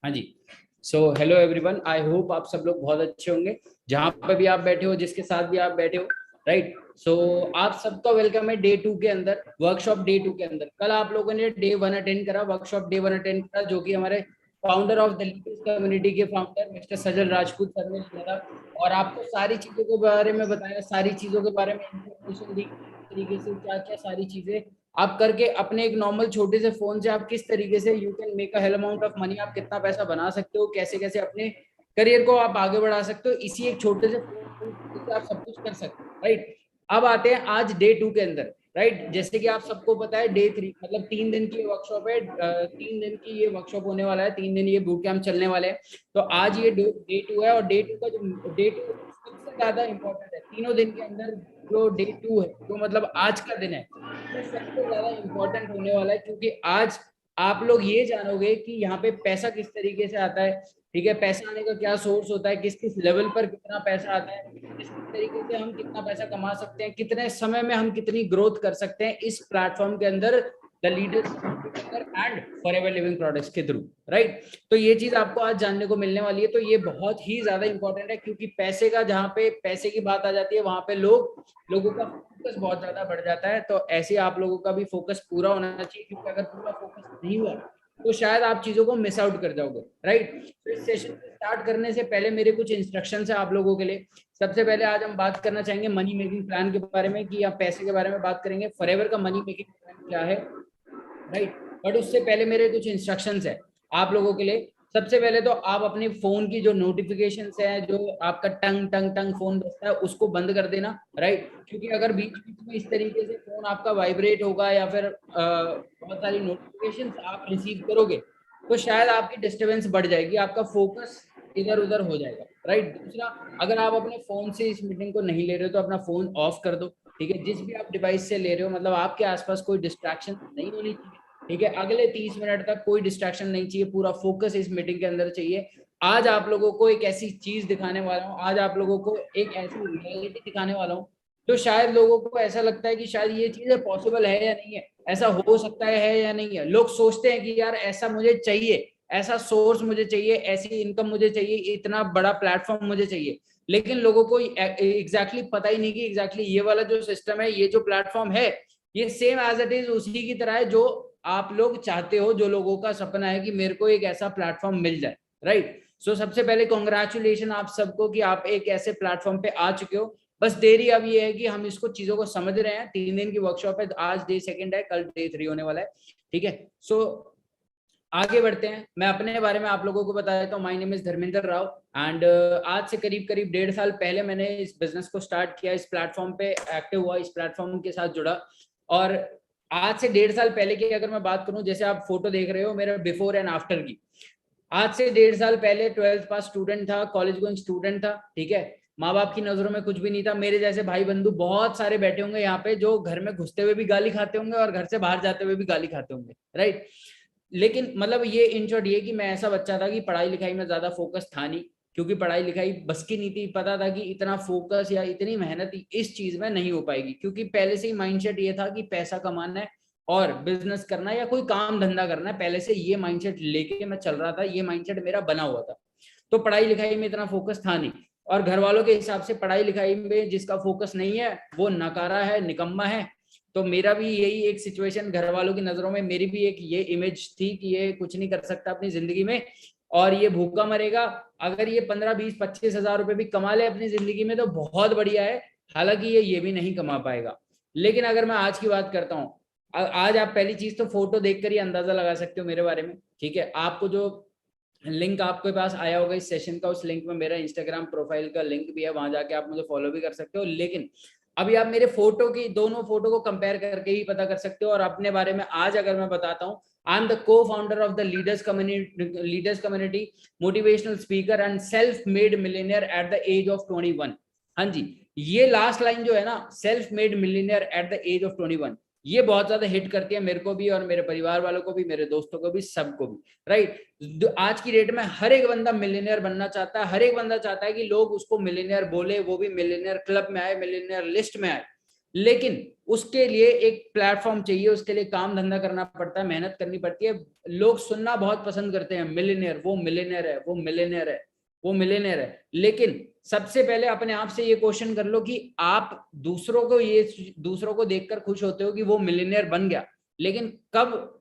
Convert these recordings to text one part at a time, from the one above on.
हाँ जी। So hello everyone, I hope आप सब लोग बहुत अच्छे होंगे जहां पर भी आप बैठे हो, जिसके साथ भी आप बैठे हो। राइट। सो आप सबका वेलकम है डे 2 के अंदर, वर्कशॉप डे 2 के अंदर। कल आप लोगों ने डे 1 अटेंड करा, वर्कशॉप डे 1 अटेंड करा, जो कि हमारे founder of the leaders community के फाउंडर मिस्टर सजल राजपूत सर ने लिया था। और आपको सारी चीजों के बारे में बताया, सारी चीजों के बारे में इंफॉर्मेशन दी, किस तरीके से क्या क्या सारी चीजें आप करके अपने एक नॉर्मल छोटे से फोन से आप किस तरीके से you can make a hello amount of money, आप कितना पैसा बना सकते हो, कैसे कैसे अपने करियर को आप आगे बढ़ा सकते हो, इसी एक छोटे से फोन से आप सब कुछ कर सकते हो। राइट। अब आते हैं आज डे 2 के अंदर। राइट। जैसे कि आप सबको पता है डे 3 मतलब 3 दिन की वर्कशॉप है, 3 दिन की ये वर्कशॉप होने वाला है, 3 दिन ये बूट कैंप चलने वाले हैं। तो आज ये डे 2 है, और डे 2 का जो डे 2 सबसे ज्यादा इंपॉर्टेंट है तीनों दिन के अंदर। जो डे 2 है, जो मतलब आज का दिन है, वो सबसे ज्यादा इंपॉर्टेंट होने वाला है, क्योंकि आज आप लोग ये जानोगे कि यहाँ पे पैसा किस तरीके से आता है। ठीक है, पैसा आने का क्या सोर्स होता है, किस किस लेवल पर कितना पैसा आता है, किस किस तरीके से हम कितना पैसा कमा सकते हैं, कितने समय में हम कितनी ग्रोथ कर सकते हैं इस प्लेटफॉर्म के अंदर, द लीडर्स कम्युनिटी के अंदर एंड फॉरएवर लिविंग प्रोडक्ट्स के थ्रू। राइट। तो ये चीज आपको आज जानने को मिलने वाली है। तो ये बहुत ही ज्यादा इंपॉर्टेंट है, क्योंकि पैसे का, जहाँ पे पैसे की बात आ जाती है, वहां पे लोगों का फोकस बहुत ज्यादा बढ़ जाता है। तो ऐसे आप लोगों का भी फोकस पूरा होना चाहिए, क्योंकि अगर पूरा फोकस नहीं हुआ तो शायद आप चीजों को मिस आउट कर जाओगे। राइट। तो इस सेशन को स्टार्ट करने से पहले मेरे कुछ इंस्ट्रक्शन है आप लोगों के लिए। सबसे पहले आज हम बात करना चाहेंगे मनी मेकिंग प्लान के बारे में, कि आप पैसे के बारे में बात करेंगे, फॉरएवर का मनी मेकिंग प्लान क्या है। राइट। बट उससे पहले मेरे कुछ इंस्ट्रक्शंस है आप लोगों के लिए। सबसे पहले तो आप अपने फोन की जो नोटिफिकेशंस है, जो आपका टंग टंग टंग फोन बजता है, उसको बंद कर देना। राइट। क्योंकि अगर बीच बीच में इस तरीके से फोन आपका वाइब्रेट होगा, या फिर बहुत सारी नोटिफिकेशंस आप रिसीव करोगे, तो शायद आपकी डिस्टर्बेंस बढ़ जाएगी, आपका फोकस इधर उधर हो जाएगा। राइट। दूसरा, अगर आप अपने फोन से इस मीटिंग को नहीं ले रहे हो तो अपना फोन ऑफ कर दो। ठीक है, जिस भी आप डिवाइस से ले रहे हो, मतलब आपके आसपास कोई डिस्ट्रैक्शन नहीं होनी चाहिए। ठीक है, अगले 30 मिनट तक कोई डिस्ट्रैक्शन नहीं चाहिए, पूरा फोकस इस मीटिंग के अंदर चाहिए। आज आप लोगों को एक ऐसी चीज दिखाने वाला हूँ, आज आप लोगों को एक ऐसी रियलिटी दिखाने वाला हूँ, तो शायद लोगों को ऐसा लगता है कि शायद ये चीज पॉसिबल है या नहीं है, ऐसा हो सकता है या नहीं है। लोग सोचते हैं कि यार ऐसा मुझे चाहिए, ऐसा सोर्स मुझे चाहिए, ऐसी इनकम मुझे चाहिए, इतना बड़ा प्लेटफॉर्म मुझे चाहिए। लेकिन लोगों को एग्जैक्टली पता ही नहीं कि एग्जैक्टली ये वाला जो सिस्टम है, ये जो प्लेटफॉर्म है, ये सेम एज इट इज उसी की तरह है जो आप लोग चाहते हो, जो लोगों का सपना है कि मेरे को एक ऐसा प्लेटफॉर्म मिल जाए। राइट। सो सबसे पहले कॉन्ग्रेचुलेशन आप सबको कि आप एक ऐसे प्लेटफॉर्म पे आ चुके हो। बस देरी अब ये है कि हम इसको चीजों को समझ रहे हैं। 3 दिन की वर्कशॉप है, आज डे 2 है, कल डे 3 होने वाला है। ठीक है। सो आगे बढ़ते हैं, मैं अपने बारे में आप लोगों को बता देता हूँ। My name is Dharmendra Rao and आज से करीब करीब 1.5 साल पहले मैंने इस बिजनेस को स्टार्ट किया, इस प्लेटफॉर्म पे एक्टिव हुआ, इस प्लेटफॉर्म के साथ जुड़ा। और आज से 1.5 साल पहले की अगर मैं बात करूं, जैसे आप फोटो देख रहे हो मेरे बिफोर एंड आफ्टर की, आज से 1.5 साल पहले 12th पास स्टूडेंट था, कॉलेज गोइंग स्टूडेंट था। ठीक है, माँ बाप की नजरों में कुछ भी नहीं था। मेरे जैसे भाई बंधु बहुत सारे बैठे होंगे यहाँ पे, जो घर में घुसते हुए भी गाली खाते होंगे और घर से बाहर जाते हुए भी गाली खाते होंगे। राइट। लेकिन मतलब ये इन शॉर्ट ये कि मैं ऐसा बच्चा था कि पढ़ाई लिखाई में ज्यादा फोकस था नहीं, क्योंकि पढ़ाई लिखाई बस की नहीं थी। पता था कि इतना फोकस या इतनी मेहनत इस चीज में नहीं हो पाएगी, क्योंकि पहले से ही माइंडसेट ये था कि पैसा कमाना है और बिजनेस करना है या कोई काम धंधा करना है। पहले से ये माइंडसेट लेके मैं चल रहा था, ये माइंडसेट मेरा बना हुआ था। तो पढ़ाई लिखाई में इतना फोकस था नहीं। और घर वालों के हिसाब से पढ़ाई लिखाई में जिसका फोकस नहीं है वो नकारा है, निकम्मा है। तो मेरा भी यही एक सिचुएशन, घर वालों की नजरों में मेरी भी एक ये इमेज थी कि ये कुछ नहीं कर सकता अपनी जिंदगी में, और ये भूखा मरेगा। अगर ये 15 20 25 हजार रुपए भी कमा ले अपनी जिंदगी में तो बहुत बढ़िया है, हालांकि ये भी नहीं कमा पाएगा। लेकिन अगर मैं आज की बात करता हूँ, आज आप पहली चीज तो फोटो देखकर ही अंदाजा लगा सकते हो मेरे बारे में। ठीक है, आपको जो लिंक आपके पास आया होगा इस सेशन का, उस लिंक में मेरा इंस्टाग्राम प्रोफाइल का लिंक भी है, वहां जाके आप मुझे फॉलो भी कर सकते हो। लेकिन अभी आप मेरे फोटो की, दोनों फोटो को कंपेयर करके ही पता कर सकते हो। और अपने बारे में आज अगर मैं बताता हूँ, आई एम द को founder of the leaders community, motivational speaker and self made millionaire at the age of 21। हाँ जी, ये लास्ट लाइन जो है ना, self made millionaire at the age of 21, ये बहुत ज्यादा हिट करती है मेरे को भी, और मेरे परिवार वालों को भी, मेरे दोस्तों को भी, सबको भी। राइट। आज की डेट में हर एक बंदा मिलीनियर बनना चाहता है, हर एक बंदा चाहता है कि लोग उसको मिलीनियर बोले, वो भी मिलीनियर क्लब में आए, मिलीनियर लिस्ट में आए। लेकिन उसके लिए एक प्लेटफॉर्म चाहिए, उसके लिए काम धंधा करना पड़ता है, मेहनत करनी पड़ती है। लोग सुनना बहुत पसंद करते हैं, मिलियनेयर, वो मिलियनेयर है, वो मिलियनेयर है, वो मिलियनेयर है। लेकिन सबसे पहले अपने आप से ये क्वेश्चन कर लो कि आप दूसरों को देखकर खुश होते हो कि वो मिलियनेयर बन गया, लेकिन कब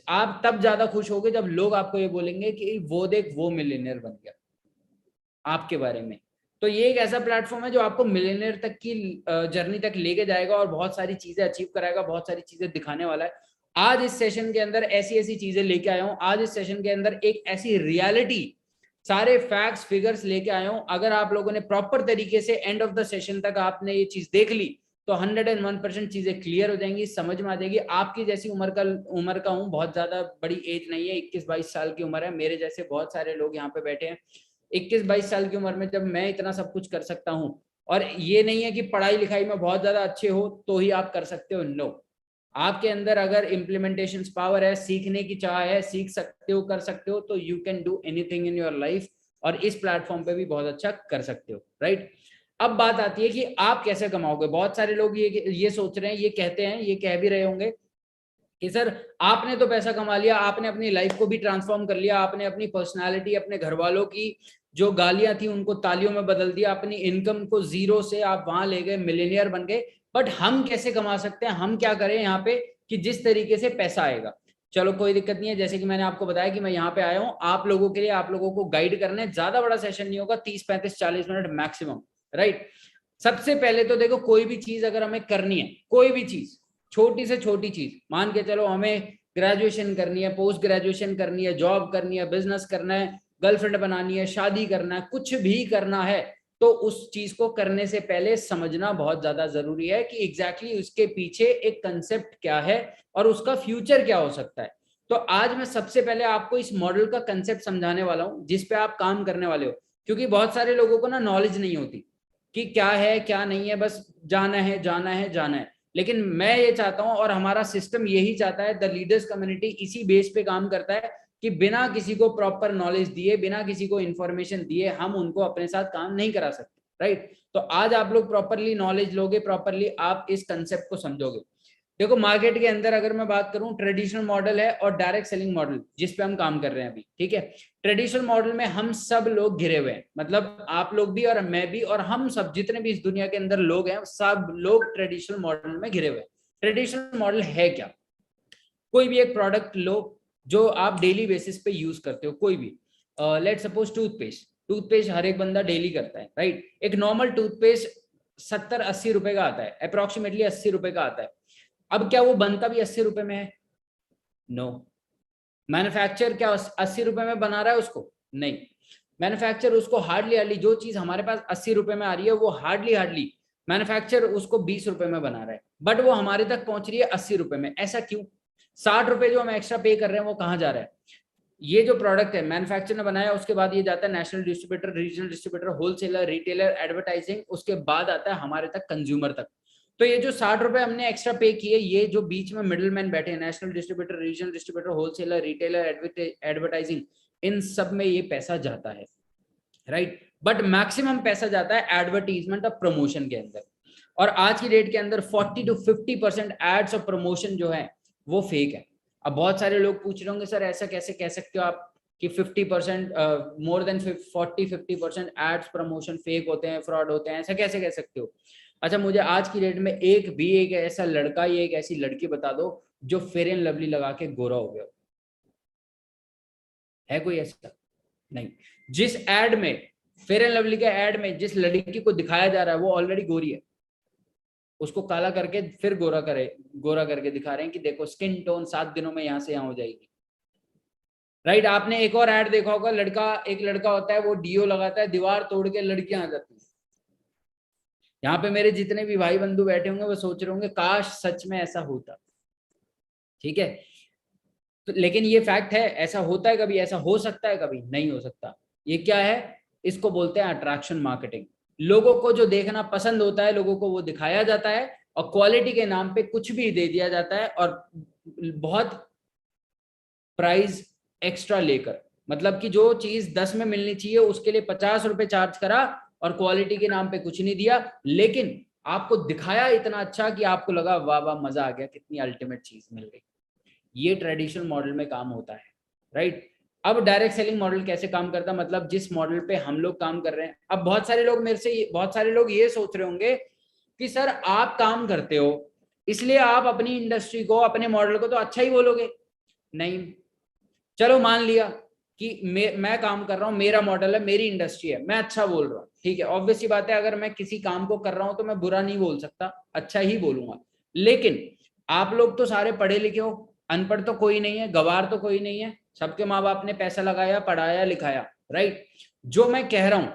आप तब ज्यादा खुश होगे जब लोग आपको ये बोलेंगे कि वो देख वो मिलियनेयर बन गया आपके बारे में। तो ये एक ऐसा प्लेटफॉर्म है जो आपको मिलियनेयर तक की जर्नी तक लेके जाएगा और बहुत सारी चीजें अचीव कराएगा, बहुत सारी चीजें दिखाने वाला है। आज इस सेशन के अंदर ऐसी ऐसी चीजें लेके आया हूं, आज इस सेशन के अंदर एक ऐसी रियलिटी, सारे फैक्ट्स फिगर्स लेके आया हूं। अगर आप लोगों ने प्रॉपर तरीके से एंड ऑफ द सेशन तक आपने ये चीज देख ली तो 101% चीजें क्लियर हो जाएंगी, समझ में आ जाएगी। आपकी जैसी उम्र का हूं, बहुत ज्यादा बड़ी एज नहीं है, 21-22 साल की उम्र है। मेरे जैसे बहुत सारे लोग यहाँ पे बैठे हैं 21-22 साल की उम्र में, जब मैं इतना सब कुछ कर सकता हूं। और ये नहीं है कि पढ़ाई लिखाई में बहुत ज्यादा अच्छे हो तो ही आप कर सकते हो, नो। आपके अंदर अगर इम्प्लीमेंटेशन पावर है, सीखने की चाह है, सीख सकते हो, कर सकते हो, तो you can do anything in your life. और इस प्लेटफॉर्म पे भी बहुत अच्छा कर सकते हो, राइट। अब बात आती है कि आप कैसे कमाओगे। बहुत सारे लोग ये सोच रहे हैं, ये कहते हैं, ये कह भी रहे होंगे कि सर आपने तो पैसा कमा लिया, आपने अपनी लाइफ को भी ट्रांसफॉर्म कर लिया, आपने अपनी पर्सनालिटी, अपने घर वालों की जो गालियां थी उनको तालियों में बदल दिया, अपनी इनकम को जीरो से आप वहां ले गए, मिलियनियर बन गए। बट हम कैसे कमा सकते हैं, हम क्या करें यहाँ पे कि जिस तरीके से पैसा आएगा। चलो कोई दिक्कत नहीं है, जैसे कि मैंने आपको बताया कि मैं यहाँ पे आया हूँ आप लोगों के लिए, आप लोगों को गाइड करने। ज्यादा बड़ा सेशन नहीं होगा, 30-35-40 मिनट मैक्सिमम, राइट। सबसे पहले तो देखो, कोई भी चीज अगर हमें करनी है, कोई भी चीज, छोटी से छोटी चीज, मान के चलो हमें ग्रेजुएशन करनी है, पोस्ट ग्रेजुएशन करनी है, जॉब करनी है, बिजनेस करना है, गर्लफ्रेंड बनानी है, शादी करना है, कुछ भी करना है, तो उस चीज को करने से पहले समझना बहुत ज्यादा जरूरी है कि एग्जैक्टली उसके पीछे एक कंसेप्ट क्या है और उसका फ्यूचर क्या हो सकता है। तो आज मैं सबसे पहले आपको इस मॉडल का कंसेप्ट समझाने वाला हूं जिसपे आप काम करने वाले हो। क्योंकि बहुत सारे लोगों को ना नॉलेज नहीं होती कि क्या है क्या नहीं है, बस जाना है जाना है जाना है। लेकिन मैं ये चाहता हूं और हमारा सिस्टम यही चाहता है, द लीडर्स कम्युनिटी इसी बेस पे काम करता है कि बिना किसी को प्रॉपर नॉलेज दिए, बिना किसी को इंफॉर्मेशन दिए हम उनको अपने साथ काम नहीं करा सकते, राइट। तो आज आप लोग प्रॉपरली नॉलेज लोगे, प्रॉपरली आप इस कंसेप्ट को समझोगे। देखो मार्केट के अंदर अगर मैं बात करूं, ट्रेडिशनल मॉडल है और डायरेक्ट सेलिंग मॉडल जिस पे हम काम कर रहे हैं अभी, ठीक है। ट्रेडिशनल मॉडल में हम सब लोग घिरे हुए हैं, मतलब आप लोग भी और मैं भी और हम सब जितने भी इस दुनिया के अंदर लोग हैं, सब लोग ट्रेडिशनल मॉडल में घिरे हुए हैं। ट्रेडिशनल मॉडल है क्या? कोई भी एक प्रोडक्ट लो जो आप डेली बेसिस पे यूज करते हो, कोई भी, लेट सपोज टूथपेस्ट। टूथपेस्ट हर एक बंदा डेली करता है, राइट। एक नॉर्मल टूथपेस्ट 70-80 रुपए का आता है, अप्रोक्सीमेटली 80 रुपए का आता है। अब क्या वो बनता भी 80 रुपए में है? नो। मैन्युफैक्चर क्या 80 रुपए में बना रहा है उसको? नहीं। मैन्युफैक्चर उसको हार्डली हार्डली, जो चीज हमारे पास 80 रुपए में आ रही है वो हार्डली हार्डली मैन्युफैक्चर उसको 20 रुपए में बना रहा है, बट वो हमारे तक पहुंच रही है 80 रुपए में। ऐसा क्यों? 60 रुपए जो हम एक्स्ट्रा पे कर रहे हैं वो कहाँ जा रहा है? ये जो प्रोडक्ट है मैन्युफैक्चर ने बनाया, उसके बाद ये जाता है national distributor, regional distributor, wholesaler, retailer, advertising, उसके बाद आता है हमारे तक, कंज्यूमर तक। तो ये जो 60 रुपए हमने एक्स्ट्रा पे किए, ये जो बीच में मिडिल मैन बैठे हैं, national distributor, regional distributor, wholesaler, retailer, advertising, इन सब में ये पैसा जाता है, राइट। बट मैक्सिमम पैसा जाता है एडवर्टीजमेंट और प्रमोशन के अंदर। और आज की डेट के अंदर 40-50% एड्स और प्रमोशन जो है वो फेक है। अब बहुत सारे लोग पूछ रहे होंगे सर ऐसा कैसे कह सकते हो आप कि 50% more than 40-50% ads promotion fake होते हैं, फ्रॉड होते हैं, ऐसा कैसे कह सकते हो? अच्छा मुझे आज की डेट में एक ऐसा लड़का या एक ऐसी लड़की बता दो जो फेयर एंड लवली लगा के गोरा हो गया है? कोई ऐसा नहीं। जिस एड में, फेयर एंड लवली के एड में जिस लड़की को दिखाया जा रहा है वो ऑलरेडी गोरी है, उसको काला करके फिर गोरा करके दिखा रहे हैं कि देखो स्किन टोन 7 दिनों में यहां से यहां हो जाएगी, राइट। आपने एक और ऐड देखा होगा, एक लड़का होता है वो डीओ लगाता है, दीवार तोड़ के लड़कियां आ जाती है। यहाँ पे मेरे जितने भी भाई बंधु बैठे होंगे वो सोच रहे होंगे काश सच में ऐसा होता, ठीक है। तो लेकिन ये फैक्ट है, ऐसा होता है कभी? ऐसा हो सकता है कभी? नहीं हो सकता। ये क्या है? इसको बोलते हैं अट्रैक्शन मार्केटिंग। लोगों को जो देखना पसंद होता है, लोगों को वो दिखाया जाता है और क्वालिटी के नाम पे कुछ भी दे दिया जाता है और बहुत प्राइस एक्स्ट्रा लेकर, मतलब कि जो चीज 10 में मिलनी चाहिए उसके लिए 50 रुपए चार्ज करा और क्वालिटी के नाम पे कुछ नहीं दिया। लेकिन आपको दिखाया इतना अच्छा कि आपको लगा वाह वाह मजा आ गया, कितनी अल्टीमेट चीज मिल गई। ये ट्रेडिशनल मॉडल में काम होता है, राइट। अब डायरेक्ट सेलिंग मॉडल कैसे काम करता है, मतलब जिस मॉडल पे हम लोग काम कर रहे हैं। अब बहुत सारे लोग मेरे से, बहुत सारे लोग ये सोच रहे होंगे कि सर आप काम करते हो इसलिए आप अपनी इंडस्ट्री को, अपने मॉडल को तो अच्छा ही बोलोगे। नहीं, चलो मान लिया कि मैं काम कर रहा हूं, मेरा मॉडल है, मेरी इंडस्ट्री है, मैं अच्छा बोल रहा हूं, ठीक है, ऑब्वियस सी बात है, अगर मैं किसी काम को कर रहा हूं तो मैं बुरा नहीं बोल सकता, अच्छा ही बोलूंगा। लेकिन आप लोग तो सारे पढ़े लिखे हो, अनपढ़ तो कोई नहीं है, गवार तो कोई नहीं है, सबके माँ बाप ने पैसा लगाया, पढ़ाया, लिखाया, राइट। जो मैं कह रहा हूं,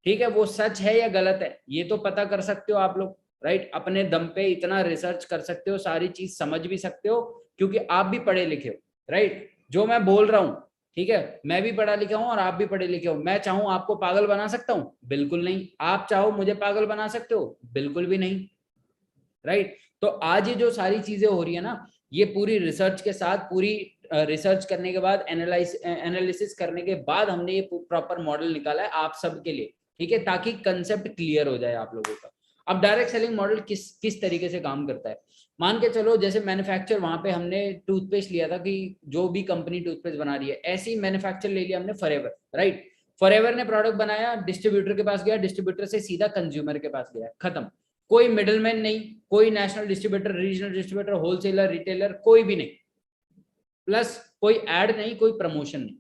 ठीक है, वो सच है या गलत है ये तो पता कर सकते हो आप लोग, राइट। अपने दम पे इतना रिसर्च कर सकते हो, सारी चीज समझ भी सकते हो, क्योंकि आप भी पढ़े लिखे हो, राइट। जो मैं बोल रहा हूँ, ठीक है, मैं भी पढ़ा लिखा हूं और आप भी पढ़े लिखे हो। मैं चाहूं आपको पागल बना सकता हूं? बिल्कुल नहीं। आप चाहो मुझे पागल बना सकते हो? बिल्कुल भी नहीं, राइट। तो आज ये जो सारी चीजें हो रही है ना, ये पूरी रिसर्च के साथ, पूरी रिसर्च करने के बाद, एनालिसिस करने के बाद हमने ये प्रॉपर मॉडल निकाला है आप सबके लिए, ठीक है, ताकि कंसेप्ट क्लियर हो जाए आप लोगों का। अब डायरेक्ट सेलिंग मॉडल किस किस तरीके से काम करता है, मान के चलो जैसे मैन्युफैक्चर, वहां पे हमने टूथपेस्ट लिया था, कि जो भी कंपनी टूथपेस्ट बना रही है, ऐसे ही मैन्युफैक्चर ले लिया हमने फॉरएवर, राइट। फॉरएवर ने प्रोडक्ट बनाया, डिस्ट्रीब्यूटर के पास गया, डिस्ट्रीब्यूटर से सीधा कंज्यूमर के पास गया, खत्म। कोई मिडलमैन नहीं, कोई national distributor, regional distributor, wholesaler, retailer, कोई भी नहीं, प्लस कोई ऐड नहीं, कोई प्रमोशन नहीं।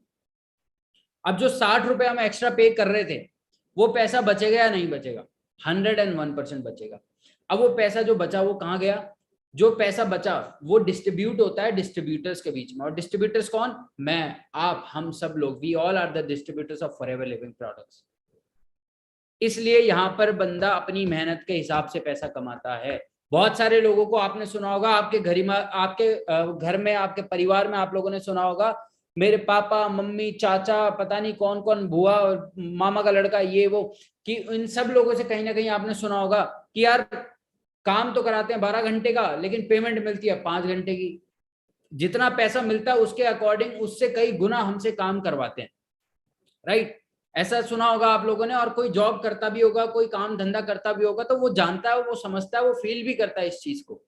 अब जो 60 रुपए हम एक्स्ट्रा पे कर रहे थे, वो पैसा बचेगा या नहीं बचेगा? 101% बचेगा। अब वो पैसा जो बचा वो कहाँ गया? जो पैसा बचा वो डिस्ट्रीब्यूट होता है डिस्ट्रीब्यूटर्स के बीच में, और डिस्ट्रीब्यूटर्स कौन? मैं, आप, हम सब लोग, we all are the distributors of Forever Living products. इसलिए यहाँ पर बंदा अपनी मेहनत के हिसाब से पैसा कमाता है। बहुत सारे लोगों को आपने सुना होगा, आपके घर में, आपके घर में, आपके परिवार में आप लोगों ने सुना होगा, मेरे पापा, मम्मी, चाचा, पता नहीं कौन कौन, बुआ, मामा का लड़का, ये वो, कि इन सब लोगों से कहीं ना कहीं आपने सुना होगा कि यार काम तो कराते हैं 12 घंटे का, लेकिन पेमेंट मिलती है 5 घंटे की। जितना पैसा मिलता है उसके अकॉर्डिंग उससे कई गुना हमसे काम करवाते हैं, राइट। ऐसा सुना होगा आप लोगों ने। और कोई जॉब करता भी होगा, कोई काम धंधा करता भी होगा, तो वो जानता है, वो समझता है, वो फील भी करता है इस चीज को,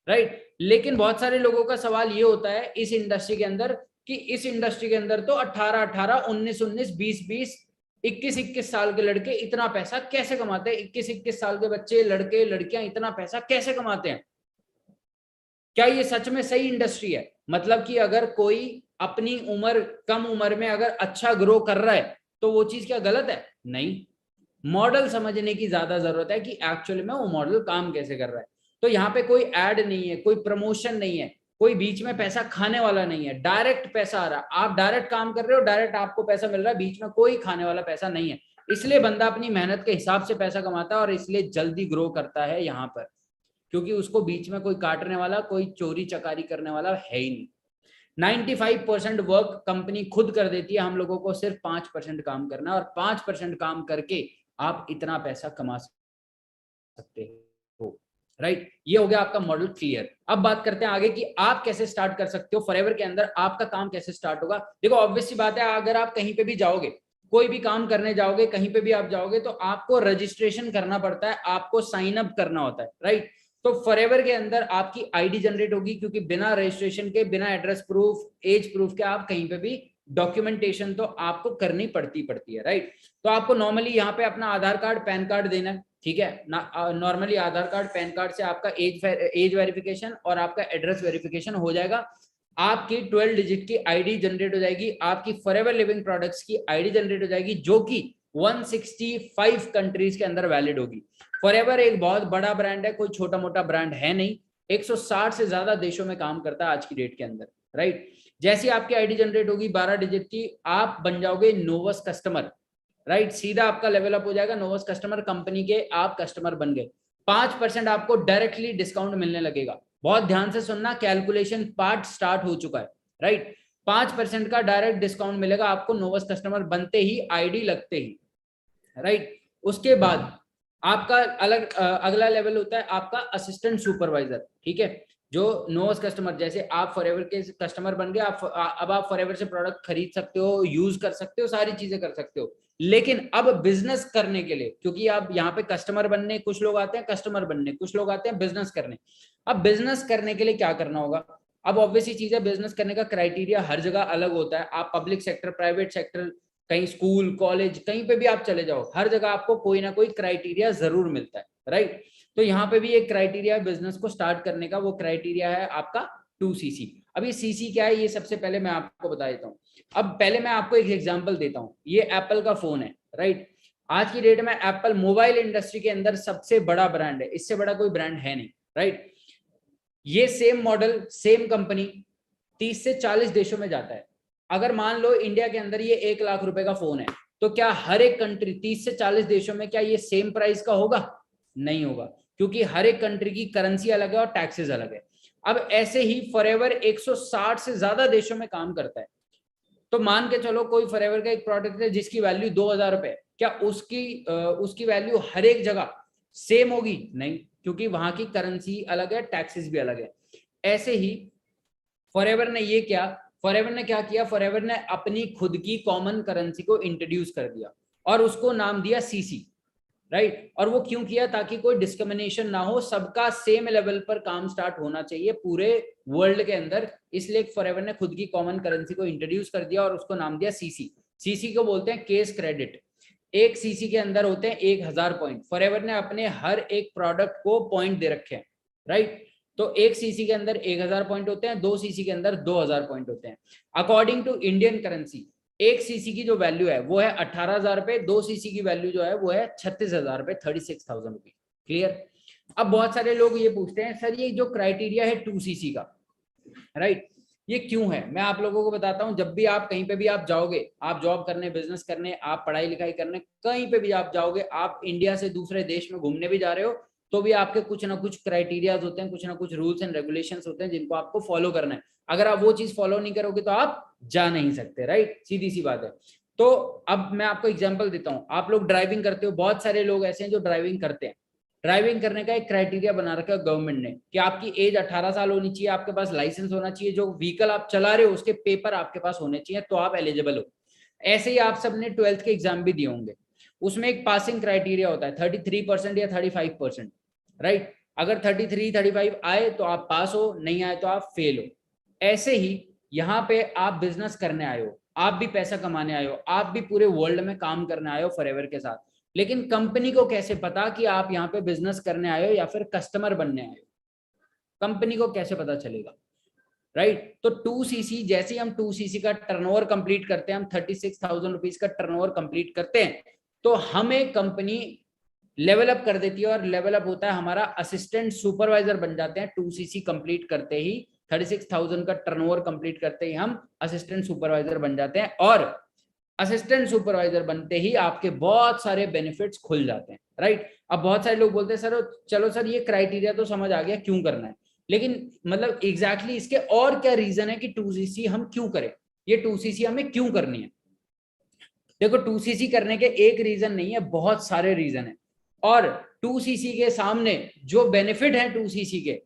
राइट। लेकिन बहुत सारे लोगों का सवाल ये होता है इस इंडस्ट्री के अंदर, कि इस इंडस्ट्री के अंदर तो 18-18, 19-19, 20-20, 21-21 साल के लड़के इतना पैसा कैसे कमाते हैं? 21-21 साल के बच्चे, लड़के, लड़कियां इतना पैसा कैसे कमाते हैं? क्या ये सच में सही इंडस्ट्री है? मतलब कि अगर कोई अपनी उम्र, कम उम्र में अगर अच्छा ग्रो कर रहा है तो वो चीज क्या गलत है? नहीं। मॉडल समझने की ज्यादा जरूरत है कि एक्चुअली में वो मॉडल काम कैसे कर रहा है। तो यहाँ पे कोई ऐड नहीं है, कोई प्रमोशन नहीं है, कोई बीच में पैसा खाने वाला नहीं है, डायरेक्ट पैसा आ रहा है, आप डायरेक्ट काम कर रहे हो, डायरेक्ट आपको पैसा मिल रहा है, बीच में कोई खाने वाला पैसा नहीं है। इसलिए बंदा अपनी मेहनत के हिसाब से पैसा कमाता है और इसलिए जल्दी ग्रो करता है यहाँ पर, क्योंकि उसको बीच में कोई काटने वाला, कोई चोरी चकारी करने वाला है ही नहीं। 95% वर्क कंपनी खुद कर देती है, हम लोगों को सिर्फ 5% काम करना है, और 5% काम करके आप इतना पैसा कमा सकते हो, राइट। ये हो गया आपका मॉडल क्लियर। अब बात करते हैं आगे कि आप कैसे स्टार्ट कर सकते हो फॉरएवर के अंदर, आपका काम कैसे स्टार्ट होगा। देखो ऑब्वियस सी बात है, अगर आप कहीं पे भी जाओगे, कोई भी काम करने जाओगे, कहीं पे भी आप जाओगे, तो आपको रजिस्ट्रेशन करना पड़ता है, आपको साइन अप करना होता है, राइट। तो फॉरएवर के अंदर आपकी आईडी जनरेट होगी, क्योंकि बिना रजिस्ट्रेशन के, बिना एड्रेस प्रूफ, एज प्रूफ के आप कहीं पे भी डॉक्यूमेंटेशन तो आपको करनी पड़ती है, राइट। तो आपको नॉर्मली यहाँ पे अपना आधार कार्ड, पैन कार्ड देना है, ठीक है ना। नॉर्मली आधार कार्ड, पैन कार्ड से आपका एज वेरिफिकेशन और आपका एड्रेस वेरिफिकेशन हो जाएगा। आपकी 12 डिजिट की आईडी जनरेट हो जाएगी, आपकी फॉरएवर लिविंग प्रोडक्ट्स की आईडी जनरेट हो जाएगी, जो कि 165 कंट्रीज के अंदर वैलिड होगी। फॉरएवर एक बहुत बड़ा ब्रांड है, कोई छोटा मोटा ब्रांड है नहीं, 160 से ज्यादा देशों में काम करता है आज की डेट के अंदर, राइट। जैसी आपकी आईडी जनरेट होगी 12 डिजिट की, आप बन जाओगे नोवस कस्टमर, राइट। सीधा आपका लेवल अप हो जाएगा, नोवस कस्टमर, कंपनी के आप कस्टमर बन गए। 5% आपको डायरेक्टली डिस्काउंट मिलने लगेगा। बहुत ध्यान से सुनना, कैलकुलेशन पार्ट स्टार्ट हो चुका है, राइट। 5% का डायरेक्ट डिस्काउंट मिलेगा आपको नोवस कस्टमर बनते ही, आईडी लगते ही, राइट। उसके बाद आपका अगला लेवल होता है आपका असिस्टेंट सुपरवाइजर, ठीक है। जो नोस कस्टमर, जैसे आप फॉरएवर के कस्टमर बन गए, अब आप फॉरएवर से प्रोडक्ट खरीद सकते हो, यूज कर सकते हो, सारी चीजें कर सकते हो। लेकिन अब बिजनेस करने के लिए, क्योंकि आप यहाँ पे कस्टमर बनने कुछ लोग आते हैं, कस्टमर बनने कुछ लोग आते हैं, बिजनेस करने। अब बिजनेस करने के लिए क्या करना होगा? अब ऑब्वियसली चीज है, बिजनेस करने का क्राइटेरिया हर जगह अलग होता है। आप पब्लिक सेक्टर, प्राइवेट सेक्टर, कहीं स्कूल कॉलेज कहीं पे भी आप चले जाओ, हर जगह आपको कोई ना कोई क्राइटेरिया जरूर मिलता है, राइट। तो यहाँ पे भी एक क्राइटेरिया है बिजनेस को स्टार्ट करने का, वो क्राइटेरिया है आपका 2cc। अब ये सीसी क्या है, ये सबसे पहले मैं आपको बता देता हूँ। अब पहले मैं आपको एक एग्जांपल देता हूँ। ये एप्पल का फोन है, राइट। आज की डेट में एप्पल मोबाइल इंडस्ट्री के अंदर सबसे बड़ा ब्रांड है, इससे बड़ा कोई ब्रांड है नहीं, राइट। ये सेम मॉडल, सेम कंपनी 30 से 40 देशों में जाता है। अगर मान लो इंडिया के अंदर ये 1 लाख रुपए का फोन है, तो क्या हर एक कंट्री 30 से 40 देशों में क्या ये सेम प्राइस का होगा? नहीं होगा, क्योंकि हर एक कंट्री की करेंसी अलग है और टैक्सेस अलग है। अब ऐसे ही फॉरएवर 160 से ज्यादा देशों में काम करता है। तो मान के चलो कोई फॉरएवर का एक प्रोडक्ट है जिसकी वैल्यू 2000 रुपए, क्या उसकी वैल्यू हर एक जगह सेम होगी? नहीं, क्योंकि वहां की करेंसी अलग है, टैक्सेस भी अलग है। ऐसे ही फॉरएवर ने क्या किया, फॉरएवर ने अपनी खुद की कॉमन करेंसी को इंट्रोड्यूस कर दिया और उसको नाम दिया सीसी, राइट। और वो क्यों किया? ताकि कोई डिस्क्रिमिनेशन ना हो, सबका सेम लेवल पर काम स्टार्ट होना चाहिए पूरे वर्ल्ड के अंदर। इसलिए फॉरएवर ने खुद की कॉमन करेंसी को इंट्रोड्यूस कर दिया और उसको नाम दिया सीसी। सीसी को बोलते हैं केस क्रेडिट। एक सीसी के अंदर होते हैं 1000 पॉइंट। फॉरएवर ने अपने हर एक प्रोडक्ट को पॉइंट दे रखे हैं, राइट। तो एक सीसी के अंदर 1000 पॉइंट होते हैं, 2 सीसी के अंदर 2000 पॉइंट होते हैं। अकॉर्डिंग टू इंडियन करेंसी, एक सीसी की जो वैल्यू है वो है 18,000 रुपए, 2 सीसी की वैल्यू जो है वो है 36,000 रुपए, 36,000 रुपए। क्लियर? अब बहुत सारे लोग ये पूछते हैं, सर ये जो क्राइटेरिया है 2cc का, राइट, ये क्यों है? मैं आप लोगों को बताता हूं। जब भी आप कहीं पे भी आप जाओगे, आप जॉब करने, बिजनेस करने, आप पढ़ाई लिखाई करने, कहीं पे भी आप जाओगे, आप इंडिया से दूसरे देश में घूमने भी जा रहे हो, तो भी आपके कुछ ना कुछ क्राइटेरियाज होते हैं, कुछ ना कुछ रूल्स एंड रेगुलेशंस होते हैं जिनको आपको फॉलो करना है। अगर आप वो चीज फॉलो नहीं करोगे तो आप जा नहीं सकते, राइट। सीधी सी बात है। तो अब मैं आपको एग्जाम्पल देता हूँ। आप लोग ड्राइविंग करते हो, बहुत सारे लोग ऐसे हैं जो ड्राइविंग करते हैं। ड्राइविंग करने का एक क्राइटेरिया बना रखा है गवर्नमेंट ने कि आपकी एज 18 साल होनी चाहिए, आपके पास लाइसेंस होना चाहिए, जो व्हीकल आप चला रहे हो उसके पेपर आपके पास होने चाहिए, तो आप एलिजिबल हो। ऐसे ही आप सबने 12th के एग्जाम भी दिए होंगे, उसमें एक पासिंग क्राइटेरिया होता है 33% या 35%, राइट। अगर 33-35 आए तो आप पास हो, नहीं आए तो आप फेल हो। ऐसे ही यहाँ पे आप बिजनेस करने आए हो, आप भी पैसा कमाने आए हो, आप भी पूरे वर्ल्ड में काम करने आए हो फॉरएवर के साथ। लेकिन कंपनी को कैसे पता कि आप यहाँ पे बिजनेस करने आए हो या फिर कस्टमर बनने आए हो? कंपनी को कैसे पता चलेगा, राइट। तो 2cc, जैसे ही हम 2cc का टर्नओवर कंप्लीट करते हैं, हम 36,000 रुपीज का टर्नओवर कंप्लीट करते हैं, तो हमें कंपनी लेवल अप कर देती है। और लेवल अप होता है हमारा असिस्टेंट सुपरवाइजर बन जाते हैं 2cc कंप्लीट करते ही। 36,000 का टर्नओवर कंप्लीट करते ही हम असिस्टेंट सुपरवाइजर बन जाते हैं। और असिस्टेंट सुपरवाइजर बनते ही आपके बहुत सारे बेनिफिट्स खुल जाते हैं, राइट। अब बहुत सारे लोग बोलते हैं सर चलो सर ये क्राइटेरिया तो समझ आ गया क्यों करना है, लेकिन मतलब एग्जैक्टली इसके और क्या रीजन है कि 2cc हम क्यों करें, ये 2cc हमें क्यों करनी है? देखो 2cc करने के एक रीजन नहीं है, बहुत सारे रीजन है। और 2cc के सामने जो बेनिफिट है 2cc के,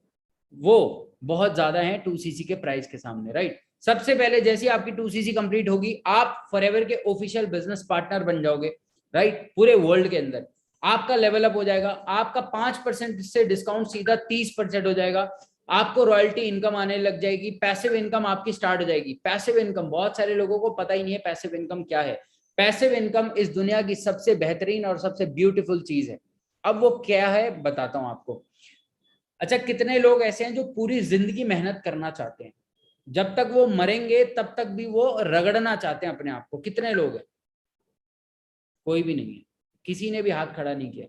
वो बहुत ज्यादा है 2cc के प्राइस के सामने, राइट। सबसे पहले जैसे आपकी 2cc कंप्लीट होगी, आप फॉरएवर के ऑफिशियल बिजनेस पार्टनर बन जाओगे, राइट। पूरे वर्ल्ड के अंदर आपका लेवल अप हो जाएगा, आपका 5% से डिस्काउंट सीधा 30% हो जाएगा। आपको रॉयल्टी इनकम आने लग जाएगी, पैसिव इनकम आपकी स्टार्ट हो जाएगी। पैसिव इनकम बहुत सारे लोगों को पता ही नहीं है पैसिव इनकम क्या है। पैसिव इनकम इस दुनिया की सबसे बेहतरीन और सबसे ब्यूटीफुल चीज है। अब वो क्या है बताता हूं आपको। अच्छा, कितने लोग ऐसे हैं जो पूरी जिंदगी मेहनत करना चाहते हैं, जब तक वो मरेंगे तब तक भी वो रगड़ना चाहते हैं अपने आप को? कितने लोग हैं? कोई भी नहीं है, किसी ने भी हाथ खड़ा नहीं किया,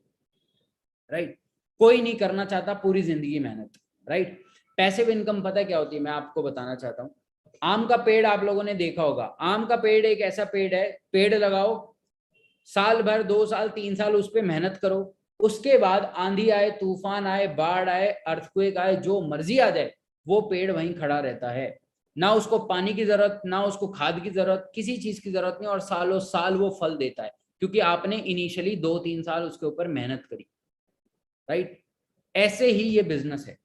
राइट। कोई नहीं करना चाहता पूरी जिंदगी मेहनत, राइट। पैसिव इनकम पता क्या होती है, मैं आपको बताना चाहता हूँ। आम का पेड़ आप लोगों ने देखा होगा। आम का पेड़ एक ऐसा पेड़ है, पेड़ लगाओ, साल भर, 2 साल, 3 साल उस पर मेहनत करो, उसके बाद आंधी आए, तूफान आए, बाढ़ आए, अर्थक्वेक आए, जो मर्जी आ जाए, वो पेड़ वहीं खड़ा रहता है। ना उसको पानी की जरूरत, ना उसको खाद की जरूरत, किसी चीज की जरूरत नहीं, और सालों साल वो फल देता है, क्योंकि आपने इनिशियली 2-3 साल उसके ऊपर मेहनत करी, राइट। ऐसे ही ये बिजनेस है।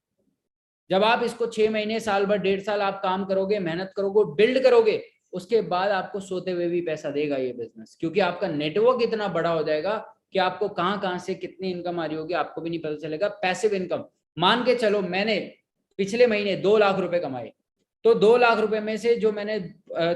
जब आप इसको 6 महीने, साल भर, 1.5 साल आप काम करोगे, मेहनत करोगे, बिल्ड करोगे, उसके बाद आपको सोते हुए भी पैसा देगा ये बिजनेस, क्योंकि आपका नेटवर्क इतना बड़ा हो जाएगा कि आपको कहां कहां से कितनी इनकम आ रही होगी आपको भी नहीं पता चलेगा। पैसिव इनकम, मान के चलो मैंने पिछले महीने 2 लाख रुपए कमाए, तो 2 लाख रुपए में से जो मैंने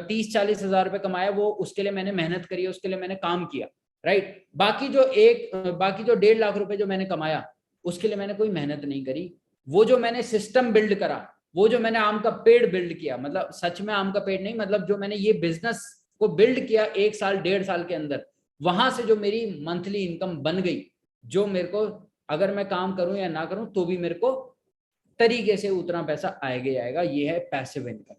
30-40 हजार रुपए कमाया, वो उसके लिए मैंने मेहनत करी, उसके लिए मैंने काम किया, राइट। बाकी जो 1.5 लाख रुपए जो मैंने कमाया, उसके लिए मैंने कोई मेहनत नहीं करी। वो जो मैंने सिस्टम बिल्ड करा, वो जो मैंने आम का पेड़ बिल्ड किया, मतलब सच में आम का पेड़ नहीं, मतलब जो मैंने ये बिजनेस को बिल्ड किया 1 साल 1.5 साल के अंदर, वहां से जो मेरी मंथली इनकम बन गई, जो मेरे को अगर मैं काम करूं या ना करूं तो भी मेरे को तरीके से उतना पैसा आएगा ही आएगा। ये है पैसिव इनकम,